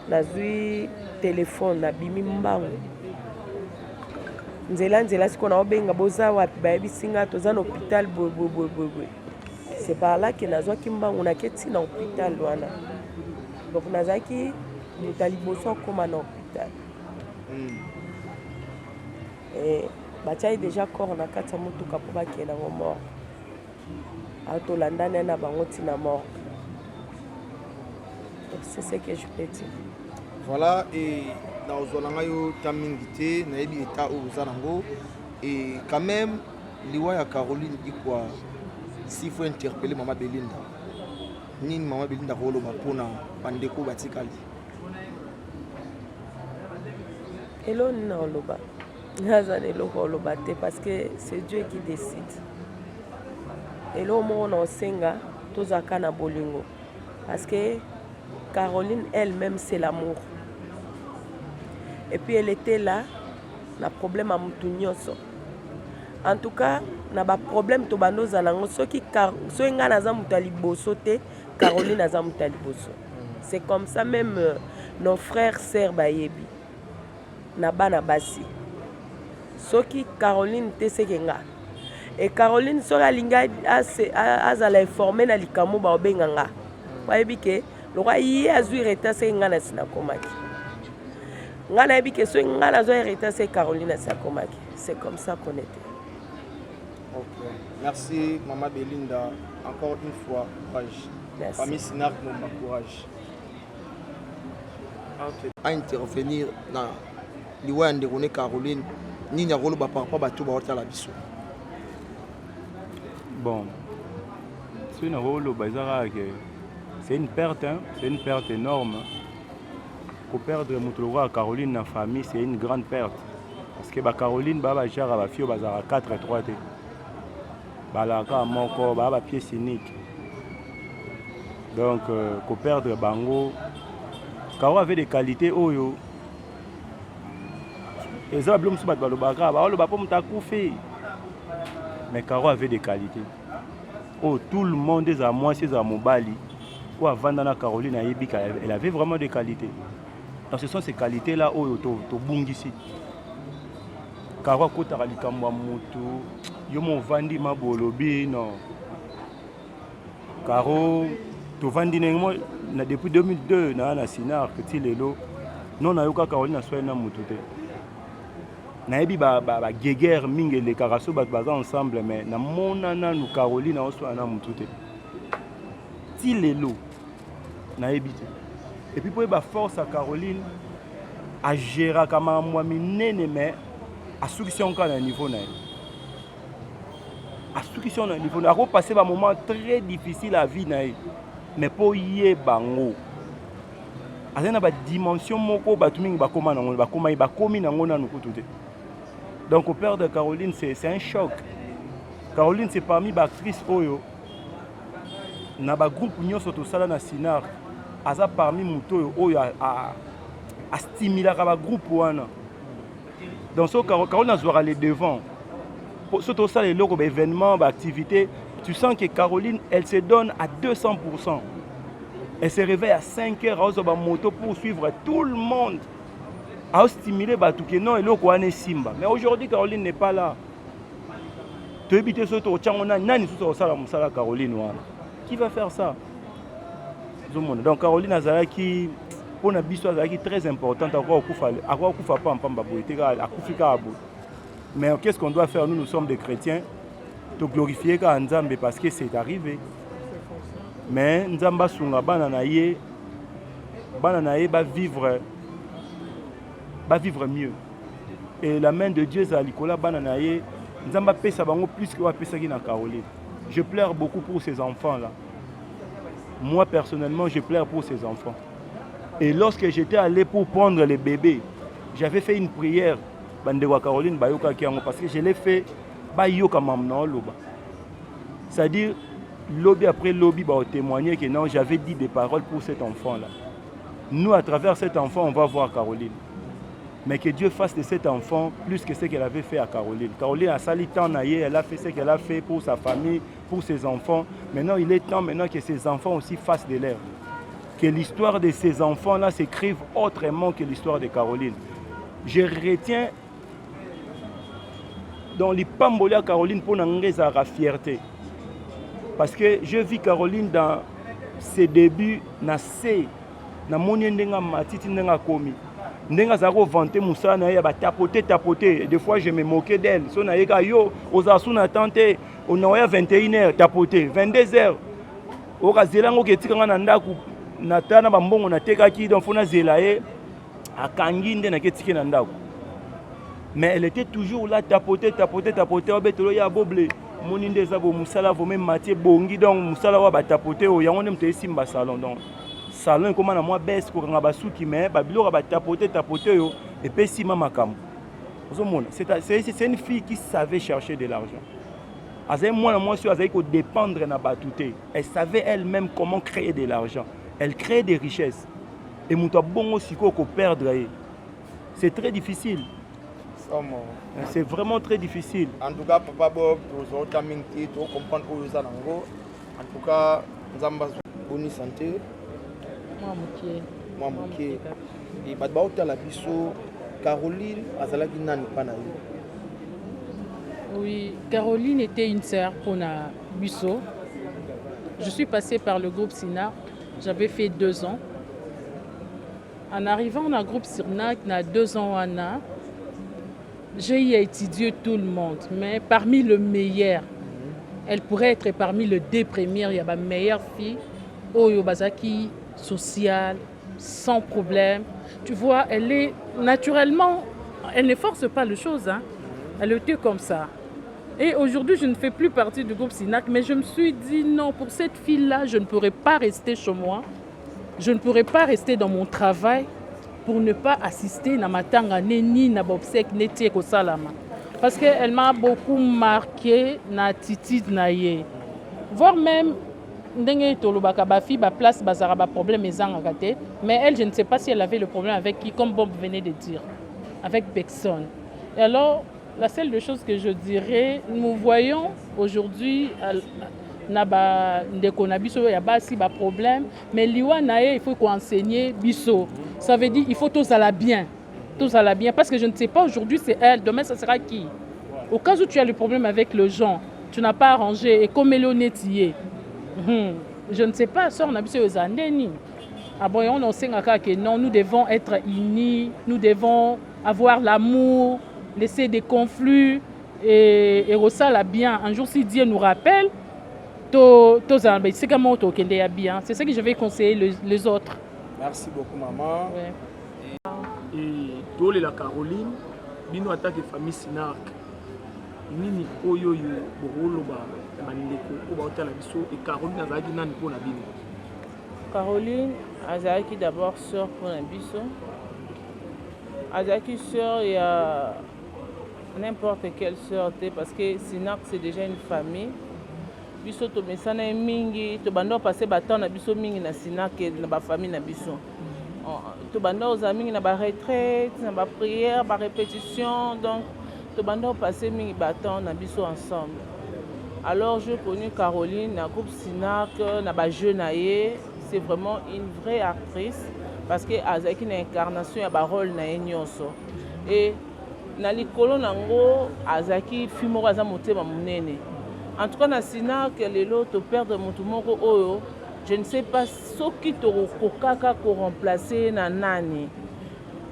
nazwi telefone na bimi mbangu nzela siko na obenga boza wapi bayebisi nga toza na hôpital boye c'est par là que nazwaki mbangu naketi na hôpital wana donc nazalaki moto liboso akoma na hôpital batiai déjà corps na kati ya motuka mpo bakende yango mort atolandani na bango ntina mort c'est ce que je peux dire voilà et nazwala ngai yo ta mingi te nayebi eta oyo oza nango et quand même liwa ya Caroline ikwa s'il faut interpeller Mama Belinda nini Mama Belinda koloba mpona bandeko batikali elo nini oloba naza na eloko oloba te parce que c'est Dieu qui décide elo moko na osenga tozalaka na bolingo parce que Caroline elle-même c'est l'amour et puis elle était là na problème à mutu nyonso en tout cas na ba problème to bando zalango soki nga naza mutu liboso te Caroline aza mutu liboso c'est comme ça même nos frères sœurs bayebi na bana basi soki Caroline te sekenga et Caroline soki alinga azala informé na likamo baobenga nga bayebi ke lokwa ye azwi retard sekenga na sina komaki nga nayebi ke soki nga nazwa retard se Caroline asina komaki c'est comme ça qu'on était. Ok, merci Mama Belinda encore une fois courage. Merci. Famille Sinark mon courage. À intervenir dans liwa ndekone Caroline nini akolo ba par rapport bato ba hota la biso. Bon, c'est une rôle c'est une perte, hein? C'est une perte énorme. Pour perdre Moutologa à Caroline, la famille, c'est une grande perte. Parce que Caroline, genre à fille, 4 et 3 t. Balaka moko, pièce unique. Donc, pour perdre Bango, Caro avait des qualités. Oyo. Et ça, mais Caro avait des qualités. Oh, tout le monde est à moi, c'est à Mobali. Ou à Vandana Caroline, elle avait vraiment des qualités. Donc, ce sont ces qualités-là, oh, to bungisi. Caro Kota Ralikamba Moto, Yomo Vandi Mabolobi, non. Caro, to Vandi Nengo, depuis 2002, na Sinar, que Lelo, non, na Yoka Caroline a soigné Motote. Naebi ba guerre mingi les carasso baza ensemble mais na monana nous Caroline na oso na Motote. Ti Lelo, naebi. Et puis pour ba force à Caroline à gérer comme moi minene mais à solution quand à niveau na. À solution na niveau na passer un moment très difficile à vie na. Mais pour y bango. Azena ba dimension moko batumingi ba koma na ba komi na ngona nukututé. Donc au père de Caroline c'est un choc. Caroline c'est parmi les actrices oyo na ba groupe nyonso to sala na Sinar. Aza parmi muto oyo a stimuler ba groupe wana. Donc so Caroline azora les devants. Surtout ça les locaux événements, activités, tu sens que Caroline elle se donne à 200%. Elle se réveille à 5 heures à moto pour suivre tout le monde. À stimuler Batouké, non, et l'autre est Simba. Mais aujourd'hui, Caroline n'est pas là. Tu habites sur ton Tchangona, Nani sur la Caroline. Qui va faire ça? Donc Caroline Azalaki, pour une histoire très importante, à quoi on pas en mais qu'est-ce qu'on doit faire? Nous sommes des chrétiens, de glorifier Nzambe parce que c'est arrivé. Mais Nzamba Sunga Bananaye va vivre mieux. Et la main de Dieu Zalikola Bananaye, Nzamba pesa bango plus que pesa qui na Caroline. Je pleure beaucoup pour ces enfants-là. Moi personnellement, je pleure pour ces enfants. Et lorsque j'étais allé pour prendre les bébés, j'avais fait une prière Bandewa Caroline Bayoka Kiango parce que je l'ai fait Bayoka Mamna Loba. C'est-à-dire lobby après lobby va témoigner que non, j'avais dit des paroles pour cet enfant-là. Nous, à travers cet enfant, on va voir Caroline. Mais que Dieu fasse de cet enfant plus que ce qu'elle avait fait à Caroline. Caroline a sali tant naïe, elle a fait ce qu'elle a fait pour sa famille, pour ses enfants. Maintenant, il est temps maintenant que ses enfants aussi fassent de l'air. Que l'histoire de ces enfants-là s'écrive autrement que l'histoire de Caroline. Je retiens dans les Pambolia Caroline pour la fierté. Parce que je vis Caroline dans ses débuts, dans moni ndenga matiti ndenga komi. Ndenga zako vanter Moussa na ya ba tapoter. Des fois je me moquais d'elle. So na yeka yo ozasu na tante on a 21h tapoter, 22h. Oka zelango ke tikanga na ndaku na tana ba mbongo na tekaki donc fona zelaye akangi nde na ke tiki na ndaku. Mais elle était toujours là tapoter obetolo ya boble. Moni ndeza bo musala vo même Mathieu bongi donc musala wa ba tapoter o yango ndem te simba salon donc salon comment na moi baisse ko nga basuki mais ba biloko ba tapoter yo et puis si mama kam. C'est une fille qui savait chercher de l'argent. Azay moi sur azay ko dépendre na batouté. Elle savait elle-même comment créer de l'argent. Elle crée des richesses. Et muto bongo siko ko perdre. C'est très difficile. C'est vraiment très difficile. En tout cas, Papa Bob, nous avons comprendre où nous allons. En tout cas, nous avons bonne santé. Moi, Mouké. Et Badbaouta la biso, Caroline, Azalaki Nani Panaï. Oui, Caroline était une sœur pour na Busso. Je suis passée par le groupe Sinar. J'avais fait 2 ans. En arrivant dans le groupe Sinar, il y a 2 ans, j'ai étudié tout le monde, mais parmi le meilleur, elle pourrait être parmi les 2 premières. Il y a ma meilleure fille, Oyo Bazaki, sociale, sans problème. Tu vois, elle est naturellement, elle ne force pas les choses. Hein. Elle était comme ça. Et aujourd'hui, je ne fais plus partie du groupe Sinac, mais je me suis dit non, pour cette fille-là, je ne pourrais pas rester chez moi. Je ne pourrais pas rester dans mon travail. pour ne pas assister na matanga ni na obsèque netie ko salama. Parce qu'elle m'a beaucoup marqué na attitude na ye. Voire même ndenge tolobaka ba fille ba place bazara ba problème ezanga te, mais elle je ne sais pas si elle avait le problème avec qui, comme Bob venait de dire, avec personne. Et alors la seule chose que je dirais, nous voyons aujourd'hui naba ndeko na biso ya basi ba problème, mais liwa nae il faut qu'on enseigne biso. Ça veut dire il faut tous à la bien. Tous à la bien parce que je ne sais pas aujourd'hui c'est elle, demain ça sera qui. Au cas où tu as le problème avec le gens, tu n'as pas arrangé et comme elle est honnête je ne sais pas ça on a biso ezandeni. Ah bon on sait que non, nous devons être unis, nous devons avoir l'amour, laisser des conflits et ressasser bien. Un jour si Dieu nous rappelle c'est comment bien. C'est ce que je vais conseiller les autres. Merci beaucoup maman. Ouais. Et tous la Caroline, bino attaque famille Sinac. Nini oyo yo borolo ba manileko ko ba otala biso et Caroline azaki nani pour la bino. Caroline azaki d'abord sœur pour la biso. Azaki sœur il y a n'importe quelle sœur parce que Sinac c'est déjà une famille. Biso to mesana mingi to bando passer batant na biso mingi na Sinac na ba famille na biso. To bando za mingi na ba retraite, na ba prière, ba répétition donc to bando passer mingi batant na biso ensemble. Alors j'ai connu Caroline na groupe Sinac na ba jeune aye, c'est vraiment une vraie actrice parce que azaki na incarnation ya ba rôle na nyonso. Et na likolo nango azaki fimo kaza motema munene. En tout cas, na Sinac, lelo to perdre mutu moko oyo, je ne sais pas soki to kokaka ko remplacer na nani.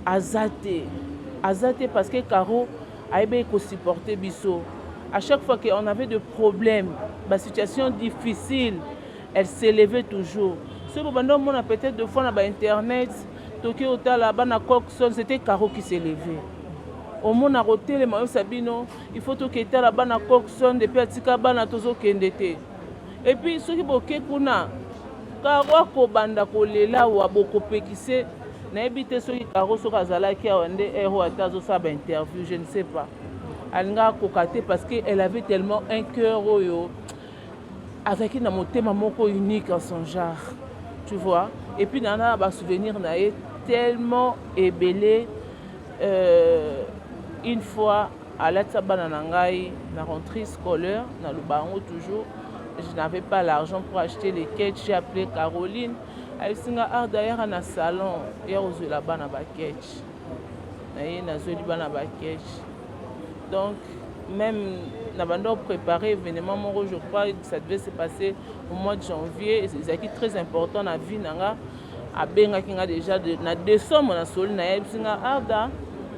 Azate parce que Caro a aimé ko supporter biso. À chaque fois qu'on avait des problèmes, des situations difficiles, elle s'élevait toujours. Ce moment on a peut-être deux fois na internet, toki otala bana Coxon, c'était Caro qui s'élevait. Au monde a roté les maillots Sabino, il faut que tu aies la banane Coxon depuis Atika bana tozo kendete. Et puis ceux qui boquent kuna, Caro ko banda ko lela ou aboko pekise, na ebite ceux qui Caro so kazala qui a wende héros atazo sa ba interview, je ne sais pas. Alinga kokate parce que elle avait tellement un cœur oyo avec une motema moko unique en son genre, tu vois. Et puis nana ba souvenir na tellement ébélé. Une fois à la Tsabananangaï, la rentrée scolaire, dans le baron toujours, je n'avais pas l'argent pour acheter les quêtes. J'ai appelé Caroline. Elle s'est dit d'ailleurs dans le salon, il y a aussi là-bas dans la quête. Donc, même nous préparé événement, je crois que ça devait se passer au mois de janvier. C'est très important dans la vie. À Benga qui a déjà na décembre na soli na yebsinga arda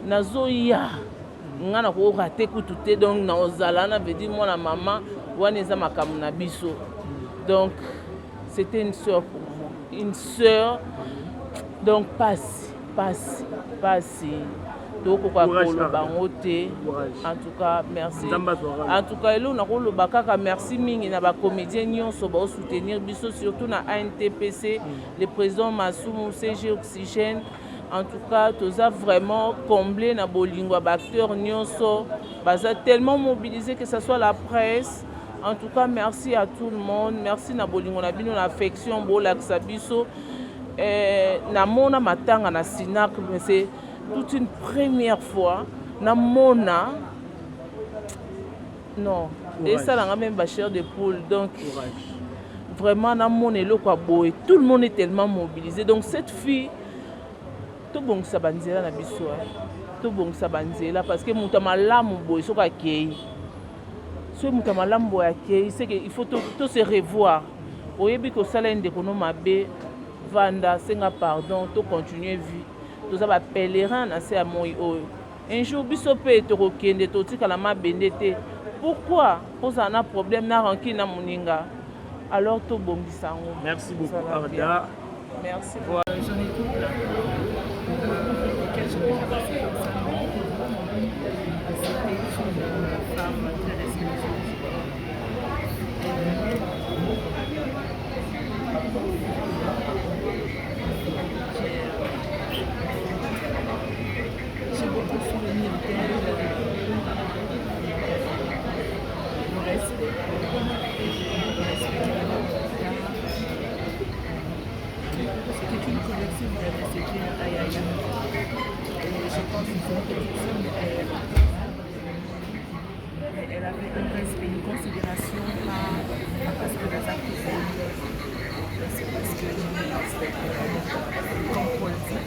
nazoya ngana ko raté kututé donc na ozala na veut dire moi la maman waneza makamu na biso. Donc c'était une sœur pour moi, une sœur. Donc passe donc quoi bangote. En tout cas merci. En tout cas elo na ko lo bakaka merci mingi na ba comédien nyonso ba soutenir biso surtout na ANTPC, le président Massoumou CG Oxygène. En tout cas tous a vraiment comblé na bolingo ba acteur nyonso baza tellement mobilisé que ce soit la presse. En tout cas merci à tout le monde, merci na bolingo na bino na affection bolakisa biso. Na mona matanga na Sinac mais c'est toute une première fois na mona non et ça là même ba chair de poule donc vraiment na mona le quoi boy tout le monde est tellement mobilisé donc cette fille tout bon ça banzela na biso tout bon ça banzela parce que mutamalamu boy so ka kei so mutamalamu boy kei c'est que il faut tout se revoir oyebi ko sala ndeko no mabe vanda senga pardon tout continuer vie. Tous les pèlerins nassé à moi. Un jour, bisopé te rokende totika la ma bendete. Pourquoi? Pour ça, on a problème na ranki na muninga. Alors tout bon bisango. Merci beaucoup Arda. Merci. J'en ai tout là. Auquel je me suis c'était une femme très respectueuse. aussi me s'écrire Ayaya. Et je pense que c'est une petite fille, mais elle avait un respect, une considération pas parce que les actes c'est parce que comme Paul dit,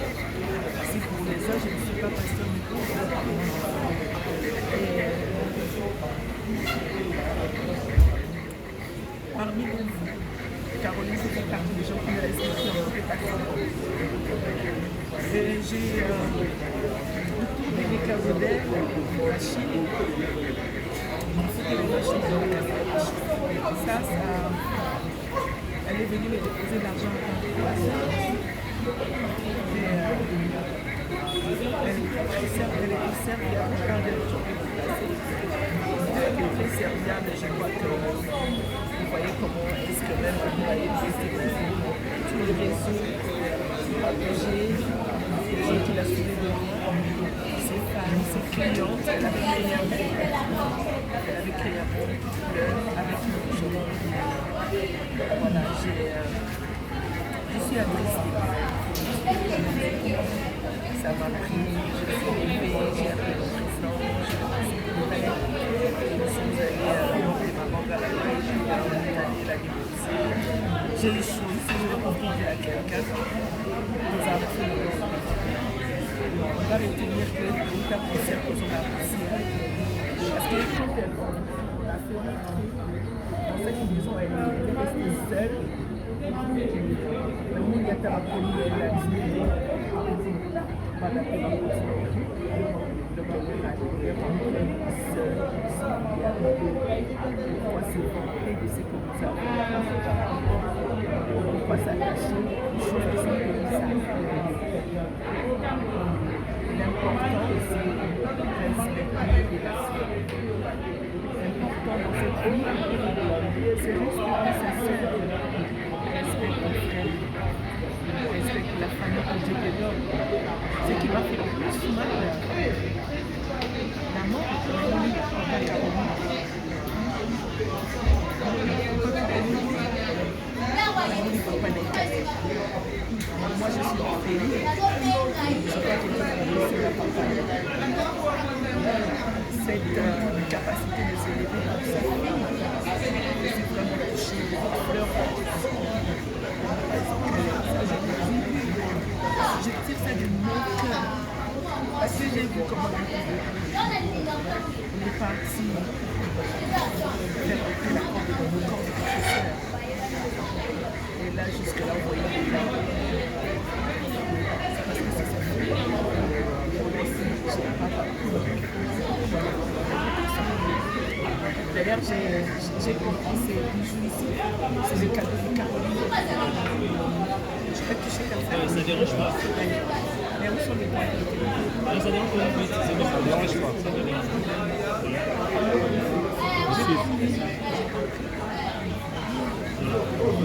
si pour les uns je ne suis pas pasteur du tout, parmi nous, Caroline fait partie des gens qui me respectent en toutes les personnes. J'ai des Caroudel, la Chine, c'était les machines de la ça, elle est venue me déposer de l'argent en tant que elle est serviable, je parle de l'aujourd'hui pour passer. Elle est très serviable et je crois que vous voyez comment est-ce que même vous allez exister tous les réseaux j'ai qui l'a suivi de ses femmes, ses clientes, elle avait créé un bon avec une journée. Voilà, je suis agressée. Ça m'a pris, je suis levée, j'ai appelé le président, je suis allée monter ma banque à la veille, je suis allée la négocier. J'ai eu chaud, si je veux confier à quelqu'un, nous avons fait le on va retenir que tout à concert que j'en ai apprécié. Parce que quand elle a fait un truc, dans cette maison, elle est restée seule. Le monde y a tellement elle a dit, madame, elle va continuer. Donc, elle a vraiment seule. Pourquoi c'est vanté de ces comme ça? Pourquoi s'attacher aux choses qui sont comme ça? L'important aussi, respecter les relations. L'important dans cette vie, c'est respecter sa sœur, respecter ton frère, respecter la famille que Dieu te donne. Ce qui m'a fait le plus mal, la mort de Caroline, papa Caroline. Papa n'est moi je suis orpheline, je crois que c'est la papa. Cette capacité de s'élever pour sa fille, c'est vraiment touché, leur je tire ça de mon cœur, parce que j'ai vu comment on est parti faire la corde dans le corps du professeur. Et là, jusque-là, vous voyez les larmes. C'est parce que c'est sa fille. Moi aussi, je n'ai pas parcouru. D'ailleurs, j'ai compris ces bijoux ici. C'est le cadeau de Caroline. Je peux toucher comme ça. Ça ne dérange pas. Mais où sont les points? Ça dérange pas. Ça ne dérange pas.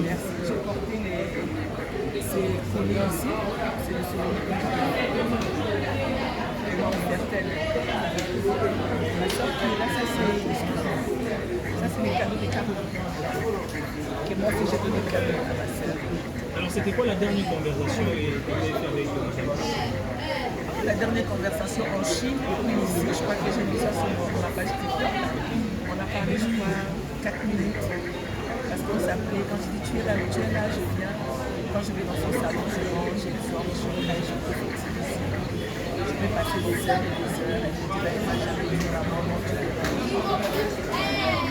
Merci. J'ai porté ces colliers ici. C'est le souvenir que j'ai vraiment certaine. Ma soeur qui est là, ça c'est les cadeaux des Caroline. Que moi aussi j'ai donné le cadeau à ma soeur. Alors c'était quoi la dernière conversation que vous avez fait avec la dernière conversation en Chine et puis ici, je crois que j'ai mis ça sur ma page TikTok. On a parlé, je crois, 4 minutes. Parce qu'on s'appelait, quand je dis tu es là, je viens. Quand je vais dans son salon, je mange, je sors, je mange, je profite ici. Je vais passer des heures et des heures. Et je dis, elle m'a jamais dit la maman,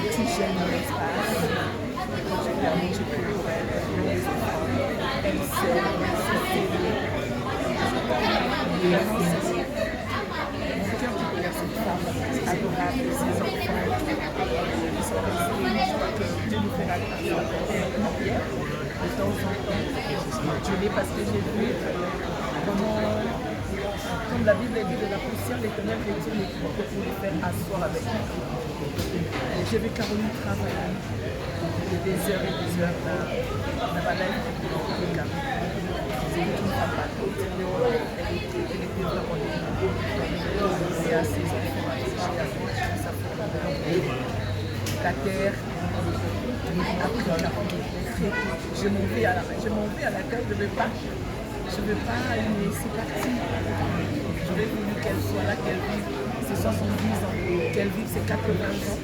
tu gênes mon espace. Quand je termine, je prie pour elle. Elle sait, vraiment, mon cœur qui regarde cette femme adorable, ses enfants, ils sont restés, je crois que Dieu nous fait la prière de temps en temps. Je l'ai parce que j'ai vu comment, comme la Bible dit, de la poussière, l'Éternel retire les propres pour les faire asseoir avec lui. J'ai vu Caroline travailler des heures et des heures dans ma life de Caroline. C'est une femme battante. Elle était vraiment dévouée à ses enfants, à ses sa famille. La terre a pris 40 degrés. Je m'en vais à la terre, je ne vais pas. Je ne veux pas une laisser partir. J'aurais voulu qu'elle soit là, qu'elle vive ses 70 ans, qu'elle vive ses 80 ans,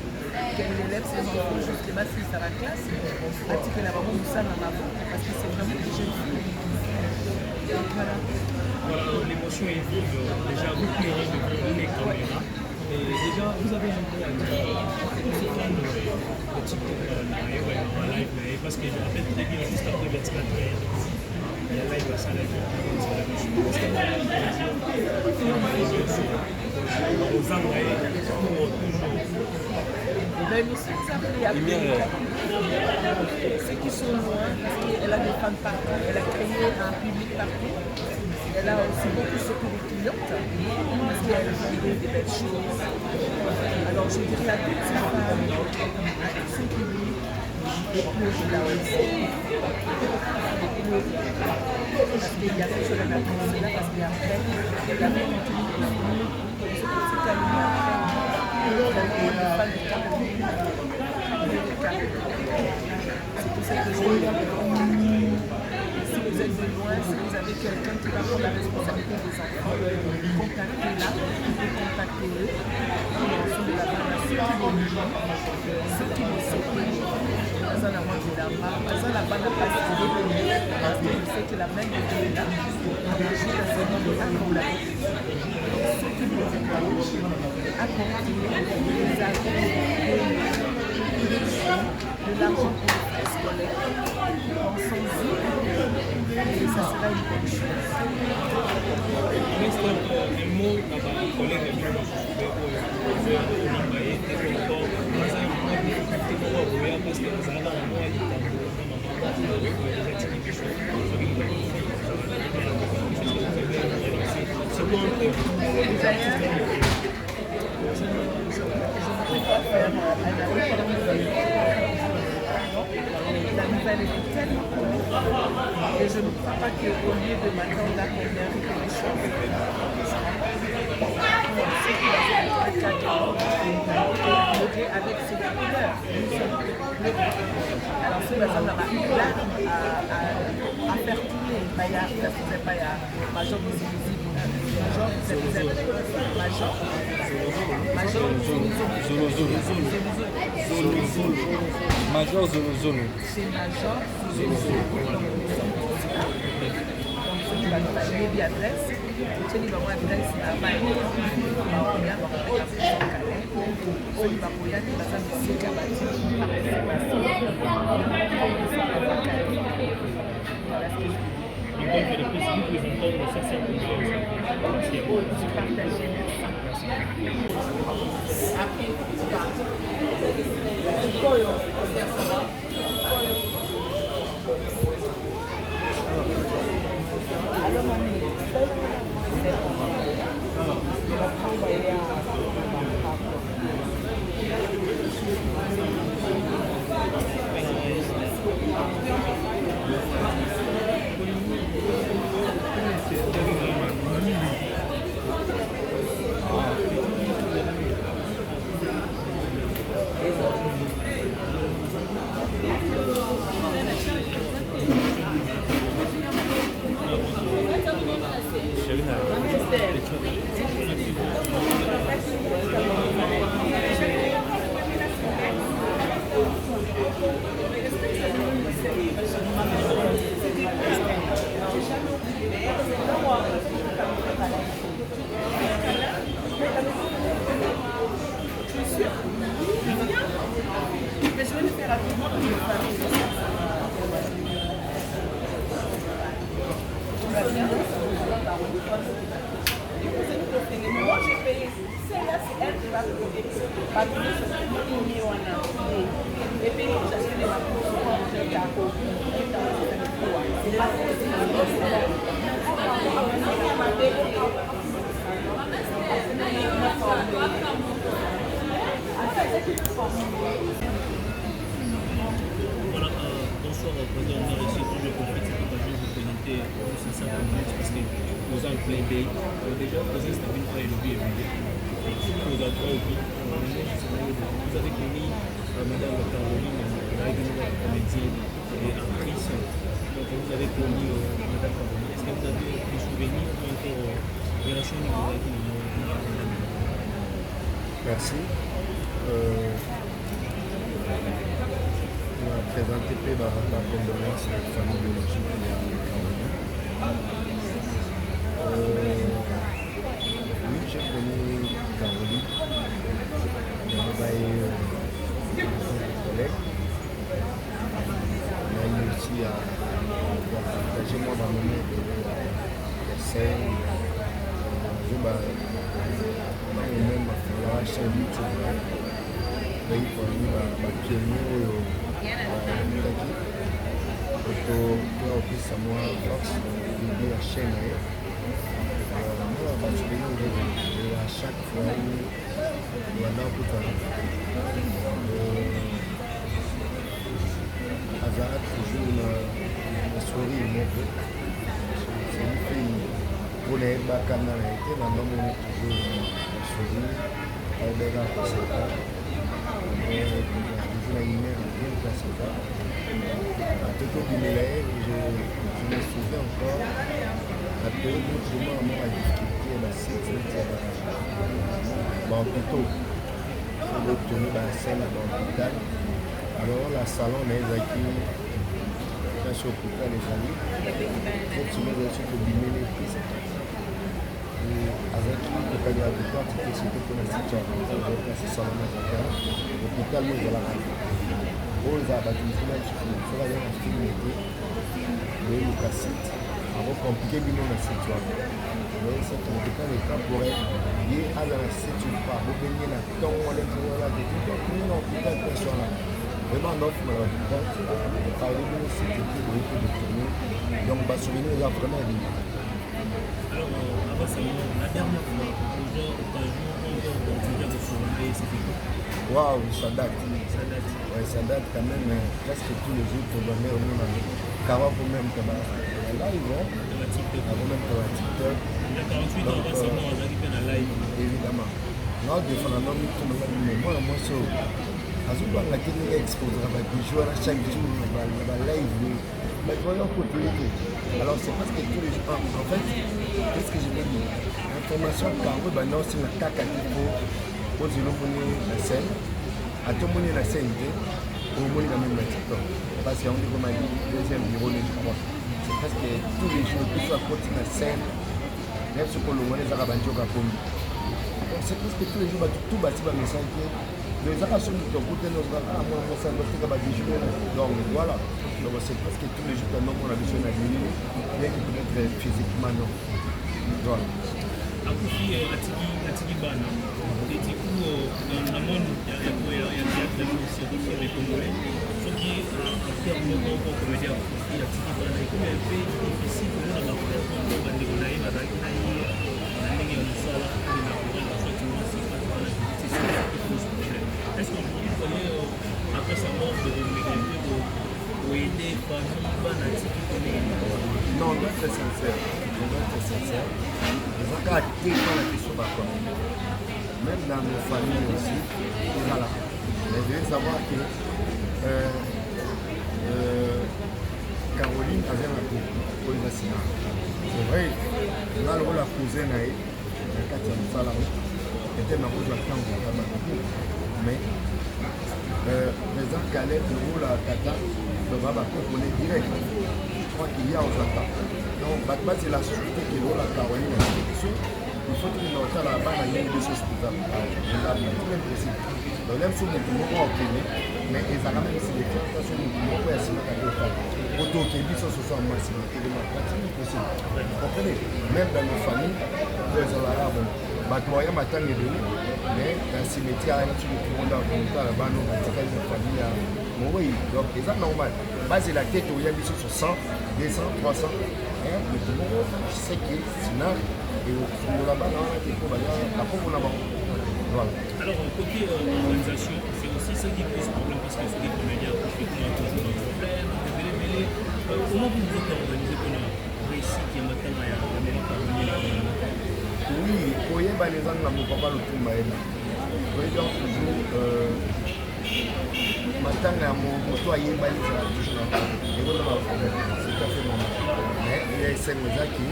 qu'elle élève ses enfants jusqu'à si à la classe, à dire qu'elle a vraiment tout ça dans ma voix, parce que c'est vraiment des jeunes filles. Voilà. Voilà, l'émotion est vive. Déjà, vous pleurez devant les caméras. Et déjà, vous avez un peu à dire ce fan de TikTok en live, parce que je me rappelle très bien, juste après 24 heures, il y a live à ça, live. Parce que aux Anglais, toujours. Ceux qui sont loin, parce qu'elle a des fans partout, elle a créé un public partout. Elle a aussi beaucoup surtout des clientes, parce qu'elle a fait des belles choses. Alors je dirais à toutes ces femmes, à tous ceux qui vivent, de pleurer là aussi. Parce qu'il y a quelque chose à faire pour cela, parce qu'après, la même continuité de nous, c'est comme si elle est après. C'est pour ça que je dis, si vous êtes de loin, si vous avez quelqu'un qui va prendre la responsabilité des enfants, contactez-la, contactez-le, pour l'ensemble de la formation, ceux qui vont sauter, ça n'a pas de drama, ça n'a pas de passé, parce que je sais que la même idée est là, je suis à ce moment-là comme la ceux qui vont apporter des avis, de l'argent pour les frais scolaires, pensons-y, et ça sera une bonne chose. Reste un mot à ma collègue de Bruno parce que nous allons la nouvelle est tellement connue et je ne crois pas qu'au lieu de m'attendre à qu'on mérite les choses, ceux qui ont fait avec ses couleurs, alors ce bazar n'a pas à faire tourner, il y a major visible, Major Zolo. C'est Major Zolo. Donc celui va nous donner des adresses, celui va avoir adresse à Maï, celui va pouvoir dire que ça me s'est abattu Voilà, bonsoir, président. On a reçu tout le conflit de cette occasion de présenter juste un certain match parce que nous avons plein pays. Déjà, le président Stabile a élevé et nous avons oublié. Vous avez connu Madame Caroline, la comédienne et actrice. que vous avez connu Madame Caroline, est-ce que vous avez des souvenirs ou encore des relations avec Merci. On a présenté la condoléance de la famille biologique de Caroline. Oui, j'ai connu Caroline. On a travaillé avec des collègues. On a eu aussi à partager moi dans le monde des scènes. Même la chaîne YouTube, il faut je me souviens encore la période où je m'en difficulté la sécurité dans l'hôpital. On a obtenu la scène dans l'hôpital. Alors la salon les acquis dans l'hôpital les amis. Pour se mettre sur le bimé les fils. Avec le cadre de toi, tu peux citer pour la situation. Je vais passer sur l'hôpital, nous de la radio. On a battu une finale sur le sol, on a filmé le cassette. Avant compliqué, on a situation. Mais c'est un cas de cas pour être lié à la situation. Pas vous venir là, tant on est là, de tout le monde, l'hôpital personnel. Vraiment, notre l'hôpital, par exemple, c'est que de tourner. Donc, on va souligner les vraiment bien. Alors, avant ça, la dernière fois, c'était quoi? Waouh, ça date. Ouais, ça date quand même presque tous les jours pour donner au monde. Car pour même que là, ils vont. Avant même que la TikTok. Il y a 48 ans, c'est moi, on a dit qu'on a live. Évidemment. Non, des fois, on a mis tout le monde. Moi, ça. À ce moment là, il y a exposé chaque jour, la live. Mais voyons côté. Alors, c'est parce que tous les jours. En fait, qu'est-ce que je veux dire? L'information, car non, c'est le cas qu'il faut. Pour la scène, à tout le monde la scène, au moins la même TikTok. Parce qu'on dit comme deuxième bureau, je crois. C'est parce que tous les jours, tout ça côté la scène, même ce que l'on voit les arabes en Djoka Kombi. C'est parce que tous les jours, tout bâti va me sentir. Les arabes sont de côté, nous avons moi, ça doit être déjeuner. Donc voilà. Donc c'est parce que tous les jours, on a besoin de venir, bien que peut-être physiquement, non. Voilà. Akufi atiki bana eti kuo na monde ya aussi les Congolais soki affaire moko comédien akufi atiki bana ikomi pe difficile komona bafrère kongo bandeko na ye bazalaki na ye na ndenge ya mosala oyo na courant bafati mwasi kati wana est-ce que il fallait après sa mort de remédier pour aider famille bana atiki komona non, on doit être sincère. On doit être sincère. Les gens qui ont la question de même dans nos familles aussi, voilà. Mais vous devez savoir que Caroline avait un coup pour le cinéma. C'est vrai, on a le rôle à cousin à elle, la quatrième salarié, était ma rôle à temps pour la mais les gens qui allaient le rôle à Tata, le baba connaît direct. Je crois qu'il y a aux attaques. Donc, c'est la société qui est la Caroline. Il faut que nous ayons la barre à l'une des hospitaux. C'est possible. Donc, même si nous sommes au Kenya, mais ils ont même si les plantations de Kenya, ils sont à l'époque. Auto Kenya, ce sont en massivité de ma pratique, c'est possible. Vous comprenez? Même dans nos familles, les Arabes, Batoya Matan est venu, mais dans le cimetière, il y a tout le monde dans la bande, dans la famille. Oui, donc c'est normal. C'est la tête où il y a mis sur 100, 200, 300. Mais tout le monde sait que c'est là. Et au fond de là-bas, il faut aller à fond là-bas. Voilà. Alors, côté organisation, c'est aussi ce qui pose problème parce que c'est des comédiens qui ont toujours un problème, comment vous vous êtes organisé pour réussir qui est maintenant à la même parmi oui, pour y aller, les gens n'ont pas le tout. Donc, toujours. matanga ya moto ayeba ezala toujours na ekona baproblème c'est tout à fait normal mais il y a esengo ezaki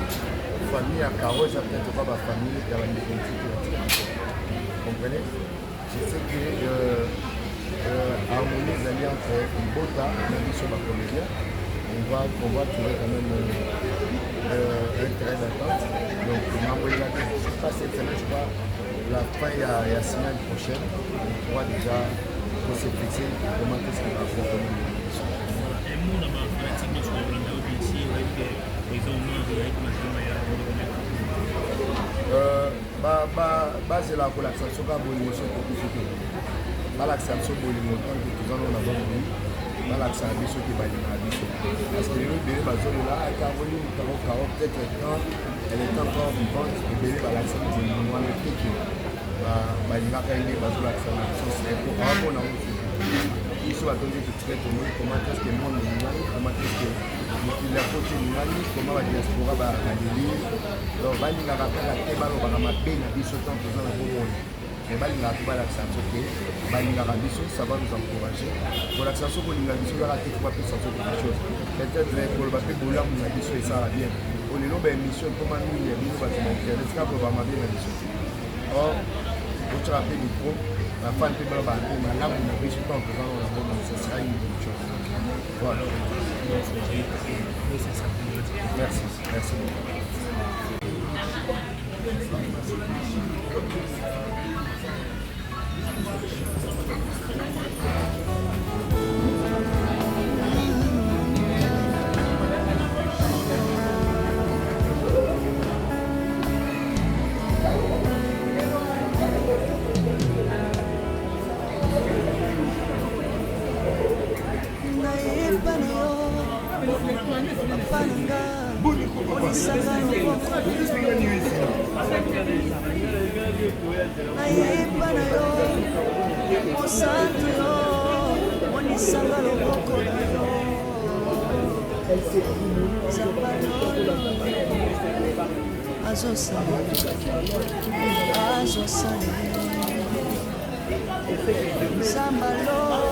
famille ya Caro eza peut-être pas bafamille ya bandeko mosusu comprenez je sais que harmonie ezali entre libota na biso bacomédien on va trouver quand même un terrain d'attente donc mambo ezaki c'est pas cette semaine je crois la fin ya semaine prochaine on pourra déjà se fixer comment est-ce qu'on va proposer un mot na bafanatique nyonso bakolanda oyo ici oyebi ke président omar ayaki matanga ya bazela kolakisa biso kaka bolingo so ekokufi te balakisa biso bolingo ntanke toza nano na bango balakisa na biso ke balingaka biso parce que lelo ebele bazolola akaboli mutako kao peut-être quand elle est encore vivante ebele balakisa bolingo wana teke balingaka ye nde bazolakisa na biso mpona biso batondi kotika tomoni comment est-ce que monde elingani comment est-ce que mokili ya koti elingani comment badiaspora baleli donc balingaka kaka te balobaka mabe na biso tant toza na bomoni mais balingaka mpe balakisa biso te balingaka biso ça va nous encourager kolakisa biso kolinga biso kaka te po bapesa biso quelque chose peut-être koloba mpe bolamu na biso esala bien olelo baémission mpoma mingi ya bino bato na internet kaka koloba mabe na biso or otyaka mpe micro bafane mpe baloba mpe malamu na biso tant toza na bomoni ça sera une bonne chose voilà merci beaucoup. nayeba na yo mosantu yo monisanga loboko na yo zabanolo azosala zambalolo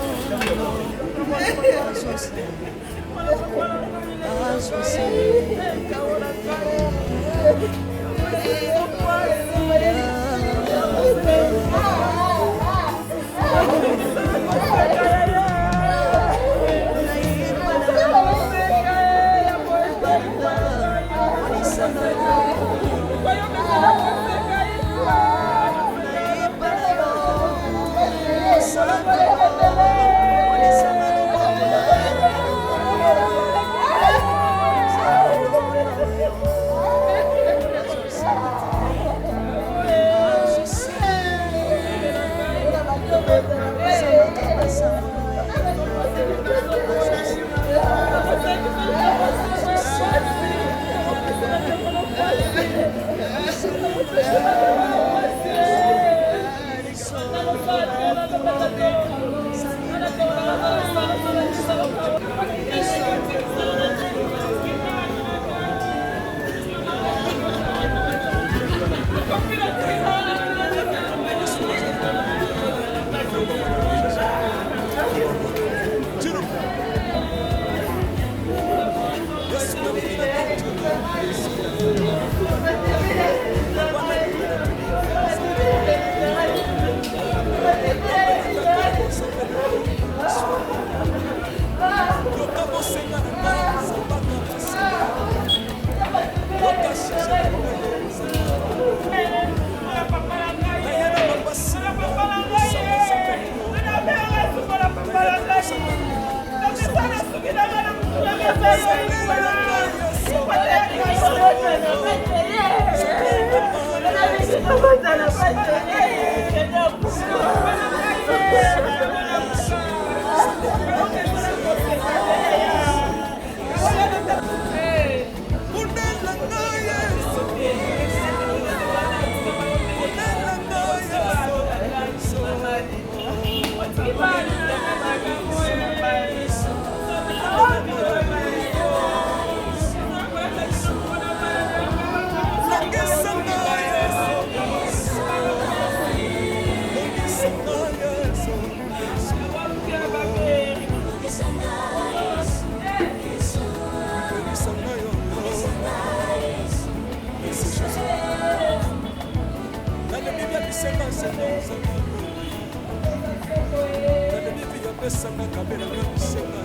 pesanga kabela bisenga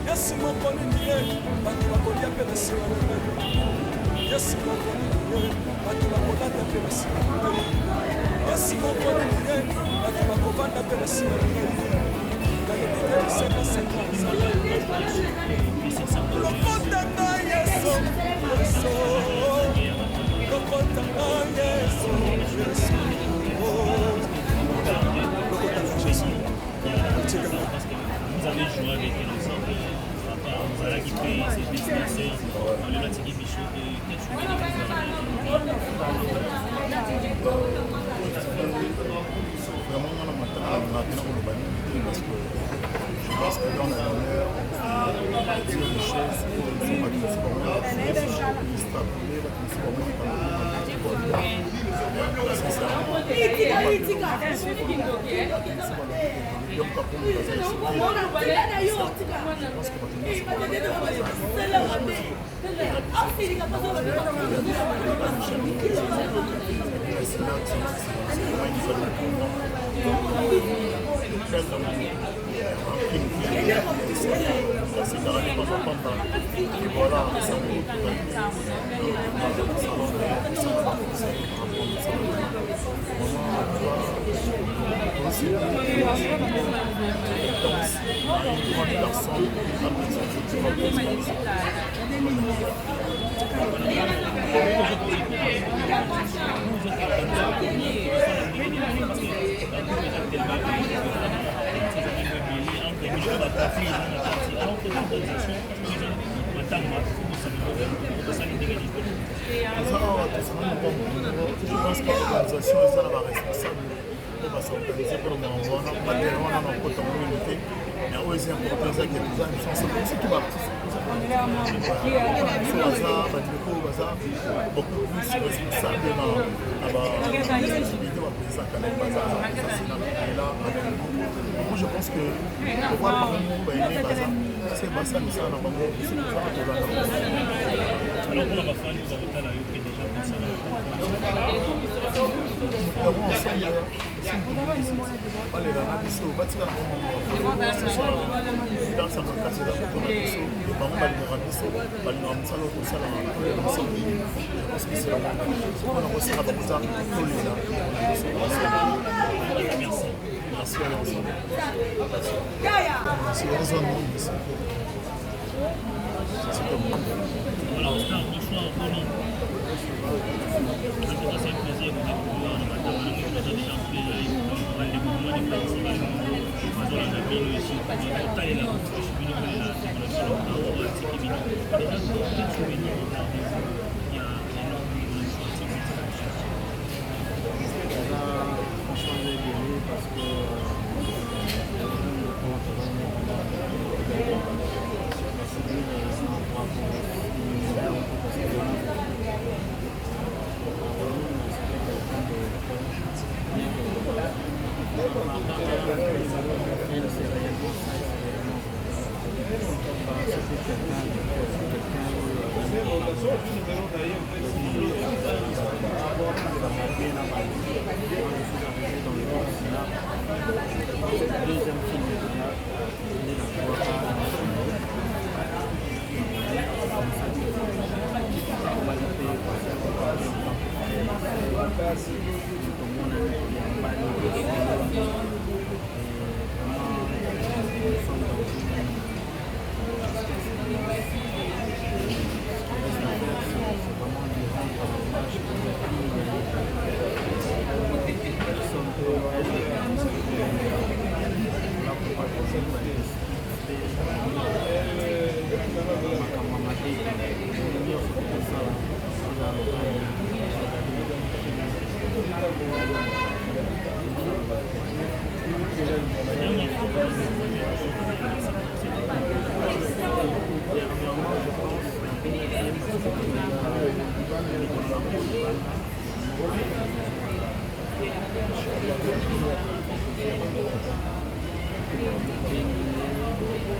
yasi moko nini ye bato bakolia mpe na nsima na ngai yasi moko nini ye bato bakolanda mpe na nsima na ngai yasi moko nini ye bato bakovanda mpe na nsima na ngai nalobi bisenga senga lokotanga yesu yesu lokotanga yesu yesu Vous avez joué avec elle ensemble, vous allez quitter ces business, le Latiki Bichot, quel choix vraiment, on a maintenant parce que je pense que dans la manière de dire les choses, je pense que l'organisation est la responsable pour s'organiser pour le moment. On a un peu de communauté. Il y a aussi un peu de gens qui sont surtout artistes. Beaucoup plus responsables je pense que pouvoir par c'est pas ça, mais ça n'a pas merci à l'ensemble. Alors, bonsoir, Bonnie. C'est un plaisir de vous voir le matin. Vous avez déjà fait le mouvement de festival. Vous avez la ville ici. Vous avez taillé la route. Je suis venu voir la circulation. Vous avez un petit peu. Déjà, quel souvenir regardez-vous? Il y a énormément de choses. Franchement, j'ai gagné parce que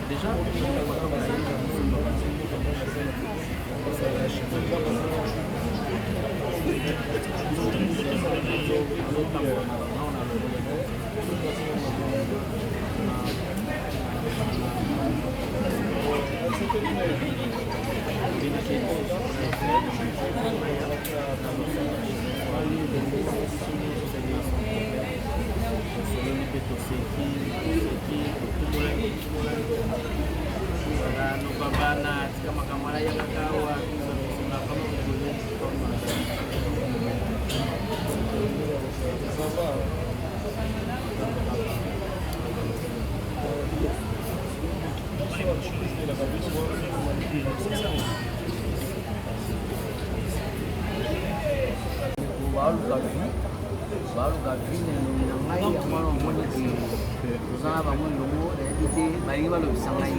Déjà, baluka vine na ngai ya mwana omoni toza na bango ndongo nayebi te balingi balobisa ngai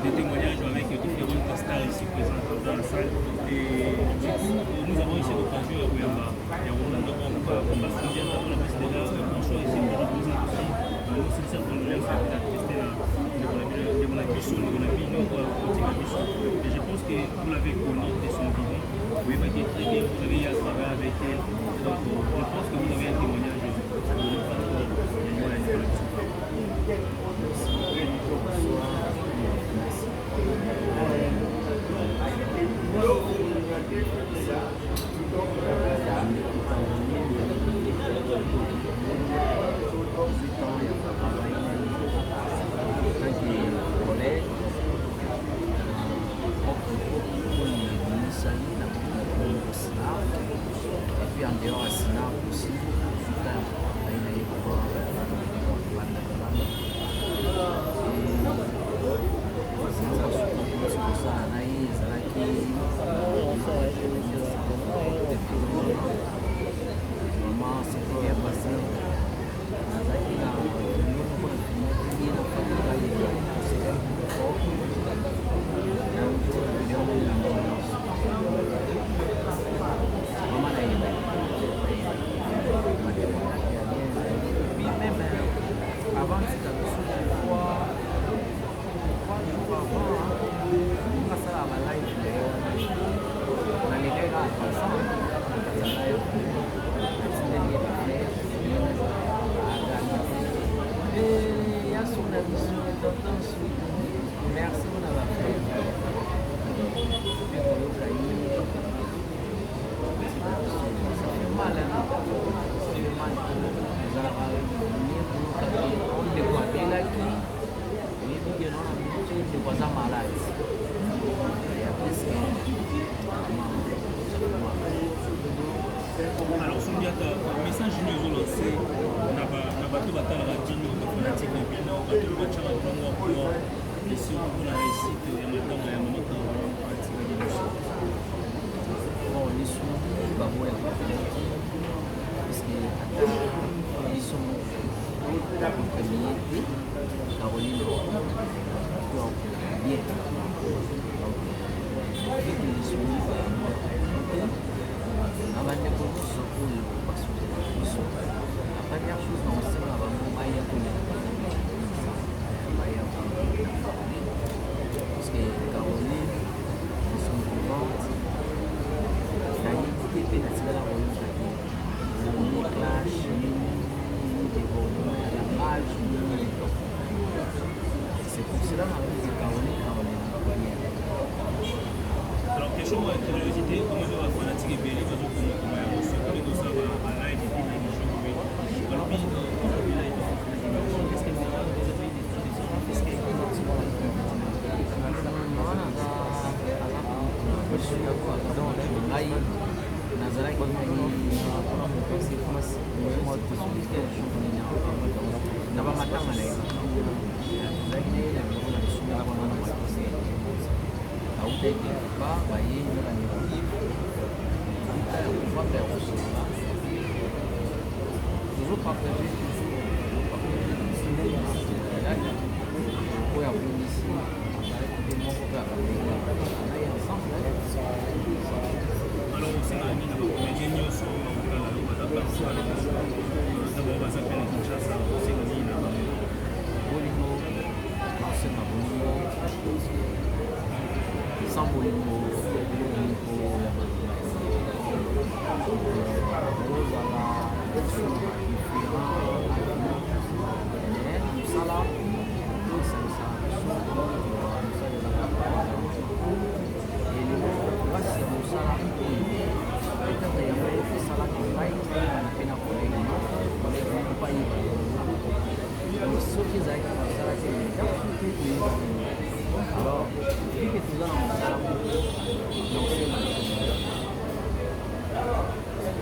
des témoignages avec différentes stars ici présentes dans la salle. Et du coup, nous avons ici l'occasion à Ouyamba. Il y a Rolando Omba, on va se dire que la présidente a choisi ici de représenter aussi nos sincères condoléances à la Christina de Bonabiso, de Bonabino, et je pense que vous l'avez connu de son vivant. Vous avez été très bien, vous avez eu à travailler avec elle. Donc, je pense que vous avez un témoignage de Alors, Sundiata, message nous ont lancé, na bato batala radio, na fanatique na bino, bato bachara bongo pour et surtout la réussite ya matanga ya mama Caroline pratique de l'émission. Bon, les sous ba moya parce que ils sont la première Caroline bien. Abandeko sokolo parce que la première chose dans le sein avant moi il y a parce que Caroline son courante la idée de la Caroline le clash la rage c'est pour cela que Caroline alors, question de curiosité, comment on va fanatique et belé, parce que comment on va se faire tout ça à live et puis l'émission. Alors, puis, qu'est-ce qu'elle fait là? Qu'est-ce qu'elle fait pas voyez toujours pas prévu alors c'est un ami d'abord comédien nyonso d'abord bazapena Kinshasa c'est un ami bolingo c'est ma bolingo sans bolingo bolingo ya ozala mosala oesalisa basi ya mosala peut-être yango esalaki ngai mpe na kolege epai soki ezalaki mosala te alors eke toza na mosala moko na osema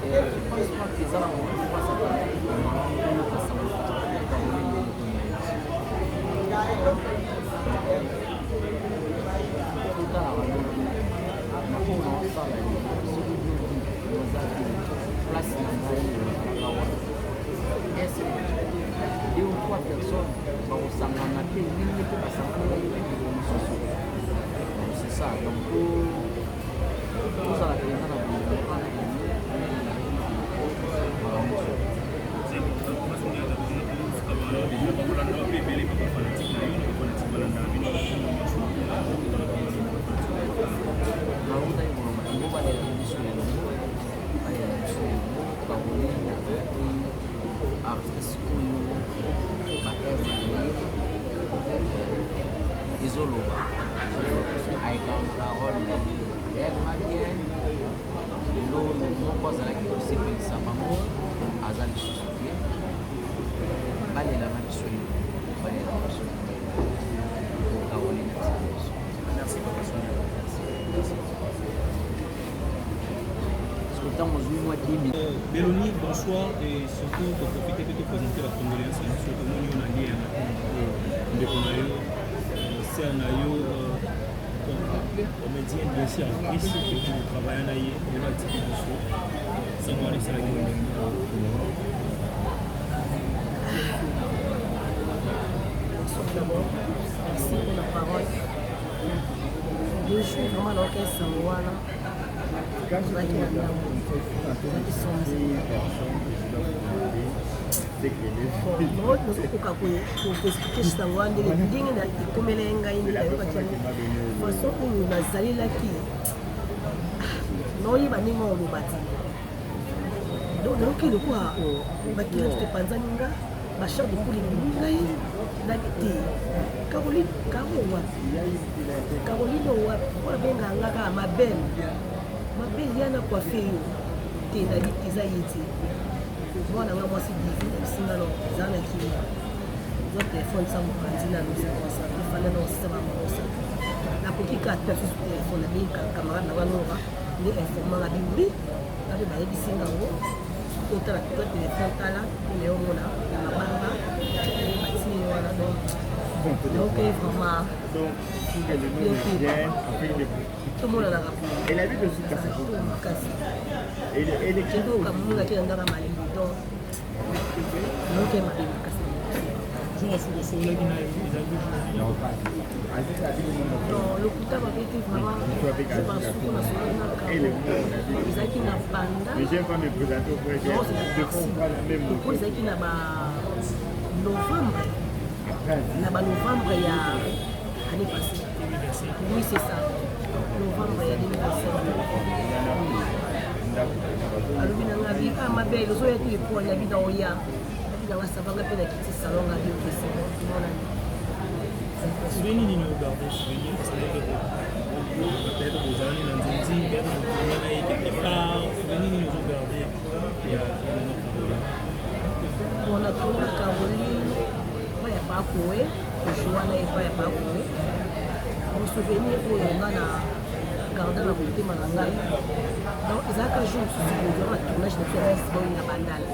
je pense pas que eza na motu mpasaka place na ngai est-ce que 2 ou 3 personnes bakosangana te mingi mpe basangana mosusu c'est ça donc tozala mpenza na bokana nauta ekoloma yango balela biso elongo balela biso elongo bakolinga artiste oyo baevre ezoloba ayekanga role yayekanga bien lelo moko azalaki kosepelisa bango aza lisusu te balelanga biso elongo balela biso okaolinga biso. Merci papa Sonia. Béloni, bonsoir et surtout pour profiter de te présenter la condoléance surtout nous on a lié de Konayo Sernayo comédien bien sûr actrice qui travaille en aïe de l'activité de show sans moi les salariés d'abord merci pour la parole je suis vraiment dans quel sangwana ezalaki na ndambo ezalaki sonzi nazokoka koexplike sango ndenge ndenge ekomela ye ngai nde nayokaki yango faso oyo nazalelaki naoyeba ndenge oloba te donc nayoki lokola bakirati tepanzani nga bachar de poule ebimi ngai nabi te caroline owapi mpona bengaka nga kaka mabele mabele yana coife yo te nabi te eza ye te mwana nga mwasi divine bisinga no eza na kili zo telefone sa mopanzi na nosekosa efale na osisa bamosa nakoki ka persusu telefone abengi camarade na banora nde informant abimbi ape bayebisinga ngo otala to telefone tala ene omona na mabanga batini wana donc vraiment tout le monde en a rappelé. Elle a vu de ce casse. Et j'ai donc comme nous qui dans la maladie donc donc elle m'a dit casse. Je m'en fous de ce là qui n'a non, le couteau avait été vraiment je pense qu'on a sauvé les gens qui n'a pas mais j'aime pas me présenter au projet de comprendre même le pour les qui n'a pas novembre novembre il y a année passée oui c'est ça novembre ya 2017 alobi na nga bika mabele ozoya te eponi ya bina oya nanga savanga mpe na kiti salon nga bio pesi monani souvenir nini ogarde souvenir peut-être bozalani na nzinzi peut-être bokomana ye quelque part souvenir nini ozogarde ya bona tona Caroline oyo ya bakowe ojoana epai ya bakowe souvenir oyo nga na garda na motema na ngai donc ezalaka jour mosusu kozwa na tournage na fiaisi boyi na bandala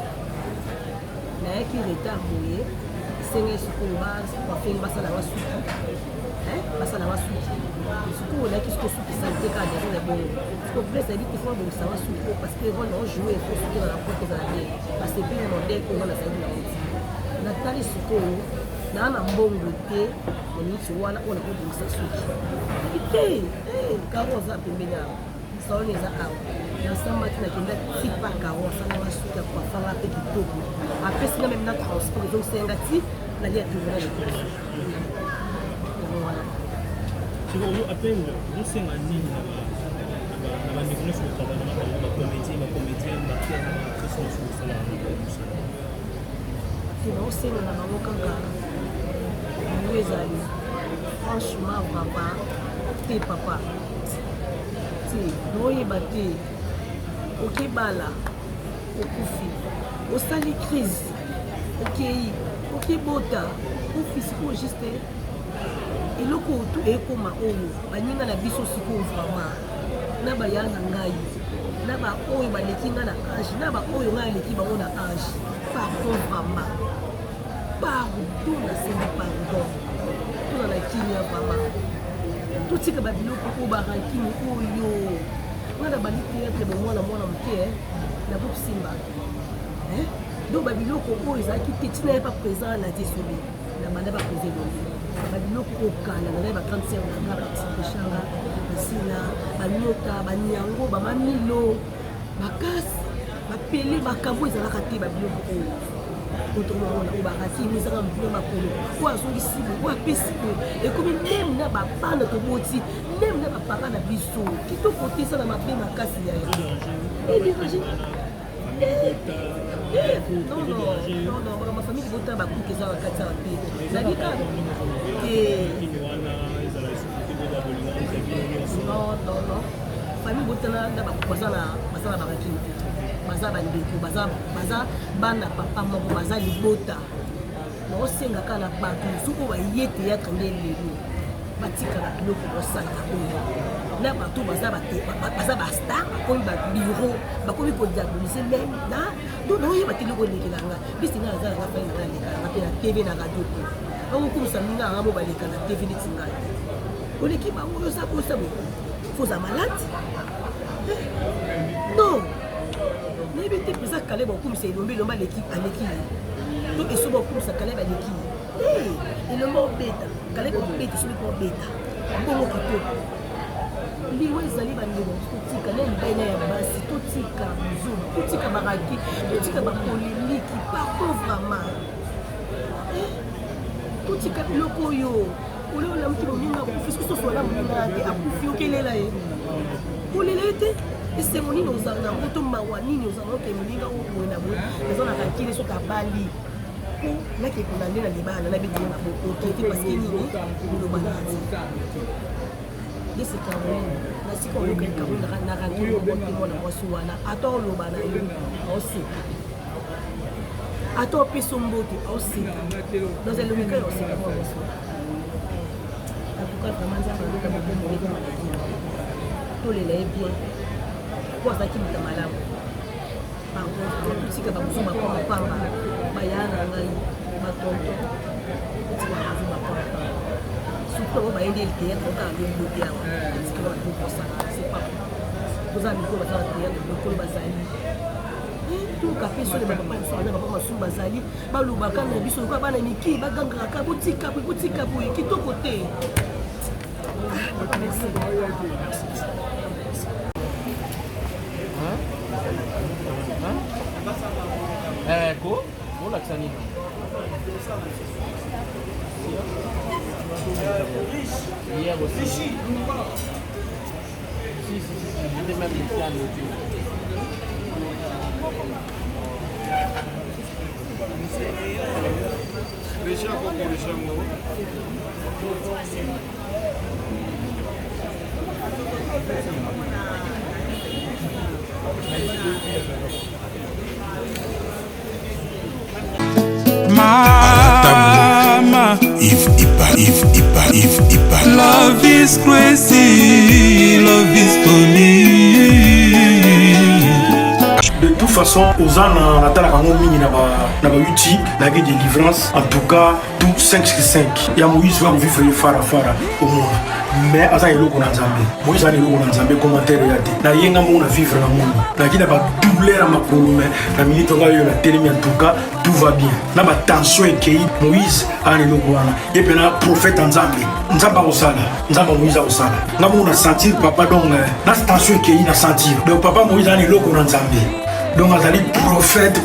nayaki retard boye esengeli sikoyo bafengi basalanga suki basalanga suki sikoyo nayaki siko suki salite kaka dezo na bongo siko place nayebi te fo babongisanga suki oyo parce que role naojoue efo suki na nakote ezala te basepeli modele oyo nga nazalaki na moti natali sikoyo naa na mbongo te moniti wana oyo nakobongisa suki te karo oza pembeni awa salon eza awa nasambaki nakenda tipa karo asalanga suki akoafanga mpe kitoko apesinga meme na transport ezosenga ti nalia tournage yango wana c'est qu'on appelle nous c'est un nid na bandeko nyonso kotravaille na bacomédien baacteur nyonso kosala naosenga na bango kaka bango ezali franchement papa te papa te naoyeba te okebala okufi osali crise okei okebota ofi sikoyo juste eloko tu ekoma oyo baninga na biso sikoyo vraiment na baya na ngai na baoyo baleki nga na age na baoyo ngai aleki bango na age pardon vraiment pardon nasengi pardon tona na kimia vraiment totika babiloko oyo barankini oyo nga na bali teatre bomwana mwana moke na bokusimba donc babiloko oyo ezalaki te tina ye pa présent na desobe na banda baprésent babiloko okala na ba cancer na nga batisanga basila banyota banyango bamamilo makasi bapele makambo ezalaka te babiloko oyo otomona oyo barakimi ezaka mpilo makolo oyo azongisi bo oyo apesi bo ekomi meme na bapana toboti meme na bapara na biso kitoko te eza na mabe makasi ya énergie non bafamille bota bakuki eza bakati ya bape ezali kaka non famille botana na baza na barakini baza bandeko baza bana papa moko baza libota naosenga kaka na bato mosuku oyo baye théâtre nde lelo batikala biloko basalaka oyo na bato baza bastar bakomi babiro bakomi kodiabolise meme na donc naoyeba te eloko elekela nga bisi nga aza nanga fai nanga alekalanga mpe na tv na radio te bakokumisa minga anga mo baleka na tv neti ngai oleki bango oyosa boye foza malade non nayebi te mpenza kale bakomisa elombe elomba aleki to eso bakomisa kale baleki elomba obeta kale baobeta soki mpo obeta bongo kitoko liwa ezali bandeko totika na libena ya basi totika mozulu totika baraki totika bapolémiki pardon vraiment totika biloko oyo oleolamuki moninga akufi soki sosola moninga te akufi okelela ye olela ye te ese monini ozala nango to mawa nini ozala oke moninga oboye na boye eza na kankili soki abali po nakekona nde na libala na bidie na bokoke te parceke nini oloba nati yese Caroline nasika oyoka Caroline na rankili obote mwana mwasi wana ata oloba na yo aoseka ata opesa mbote aoseka dans elobeka ya oseka mwa mwasi en tout cas vraiment nzambe alota bokomoleka malaki tolela ye bien po azalaki moto malamu pardon totika bamosu bakoma pamba baya na ngai batonto totika bamosu bapamba surtout bango bayende théâtre okaka lombote awa etikela bato kosala c'est pas toza mikolo bazala théâtre mikolo bazali tuka mpe sole bapapa na bapa masumu bazali balobaka na biso lokola bana mikili bagangaka botika boye kitoko te ko olakisa nini hier aussi si même le piano Deixa eu Mama, if love is crazy, love is funny. De toute façon, aux ans, on a na YouTube, na délivrance, en tout cas, tout 5/5. Il y a Moïse va vivre le fara au monde. Mais asa eloko na Nzambe. Moïse a eloko na Nzambe commentaire ya te. Na yenga mo na vivre na monde. Na kina ba doubler à ma promesse. Na minute nga yo na telemi en tout cas, tout va bien. Na ba tension ekei Moïse a eloko wana. Et puis na prophète Nzambe. Nzamba osala. Nzamba Moïse osala. Na mo na sentir papa donc na tension ekei na sentir. Donc papa Moïse a eloko na Nzambe. donc azali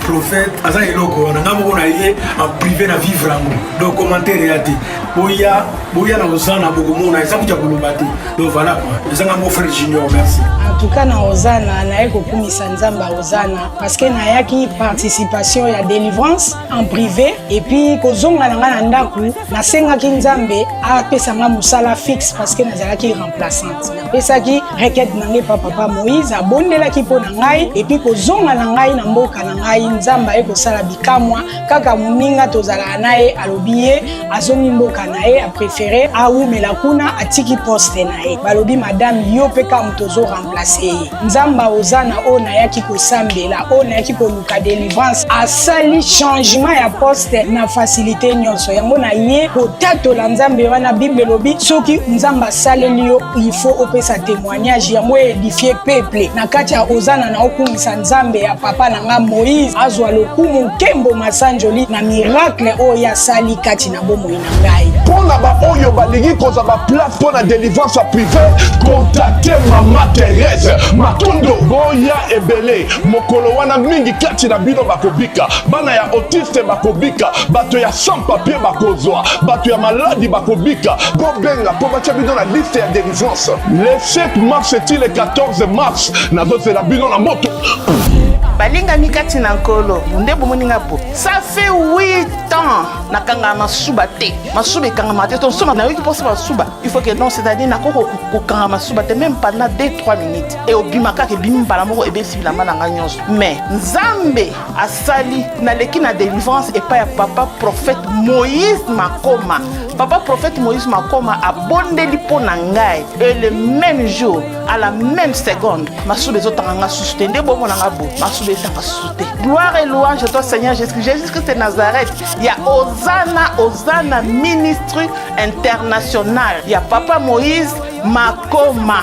prophète aza eloko wana nga moko na ye en privé na vivre yango donc commentaire ya te boya na ozana bokomona eza kutia koloba te donc voilà quoi ezanga mon frère junior merci en tout cas na ozana naye kokumisa nzambe ozana parce que nayaki participation ya délivrance en privé et puis kozonga na nga na ndako nasengaki nzambe apesanga mosala fixe parce que nazalaki remplaçante napesaki requête na ngai papa Moïse abondelaki mpo na ngai et puis kozonga na ngai na mboka na ngai nzambe ekosala bikamwa kaka moninga tozalaka na ye alobi ye azongi mboka na ye apréféré awumela kuna atiki poste na ye balobi madame yo mpe ka moto ozoremplace ye nzambe ozana oyo nayaki kosambela oyo nayaki koluka délivrance asali changement ya poste na facilité nyonso yango na ye kotatola nzambe wana bible elobi soki nzambe asaleli yo il faut opesa témoignage yango édifie peuple na kati ya ozana na okumisa nzambe ya papa na nga Moïse azwa lokumu nkembo masanjoli na miracle oyo asali kati na bomoi na ngai mpona baoyo balingi kozwa baplace mpona délivrance ya privé contacte mama Thérèse Matondo boya ebele mokolo wana mingi kati na bino bakobika bana ya autiste bakobika bato ya sans papier bakozwa bato ya maladi bakobika bobenga mpo batia bino na liste ya délivrance le 7 mars eti le 14 mars nazozela bino na moto balingami kati na nkolo nde bomoninga po ça fait 8 ans nakanga masuba te masuba ekanga te ton soma na yoki posa masuba il faut que non c'est-à-dire nakoko kokanga masuba te même pendant 2-3 minutes et obimaka ke bimi mbala moko ebesi bilamba na nga nyonso mais nzambe asali naleki na délivrance epai ya papa prophète Moïse Makoma papa prophète Moïse Makoma abondeli mpo na ngai et le même jour à la même seconde masuba ezotanga nga susu te nde bomona nga bo masuba ezotanga susu te gloire et louange à toi Seigneur Jésus-Christ de Nazareth. Il y a Hosanna ministre international. Il y a Papa Moïse Makoma.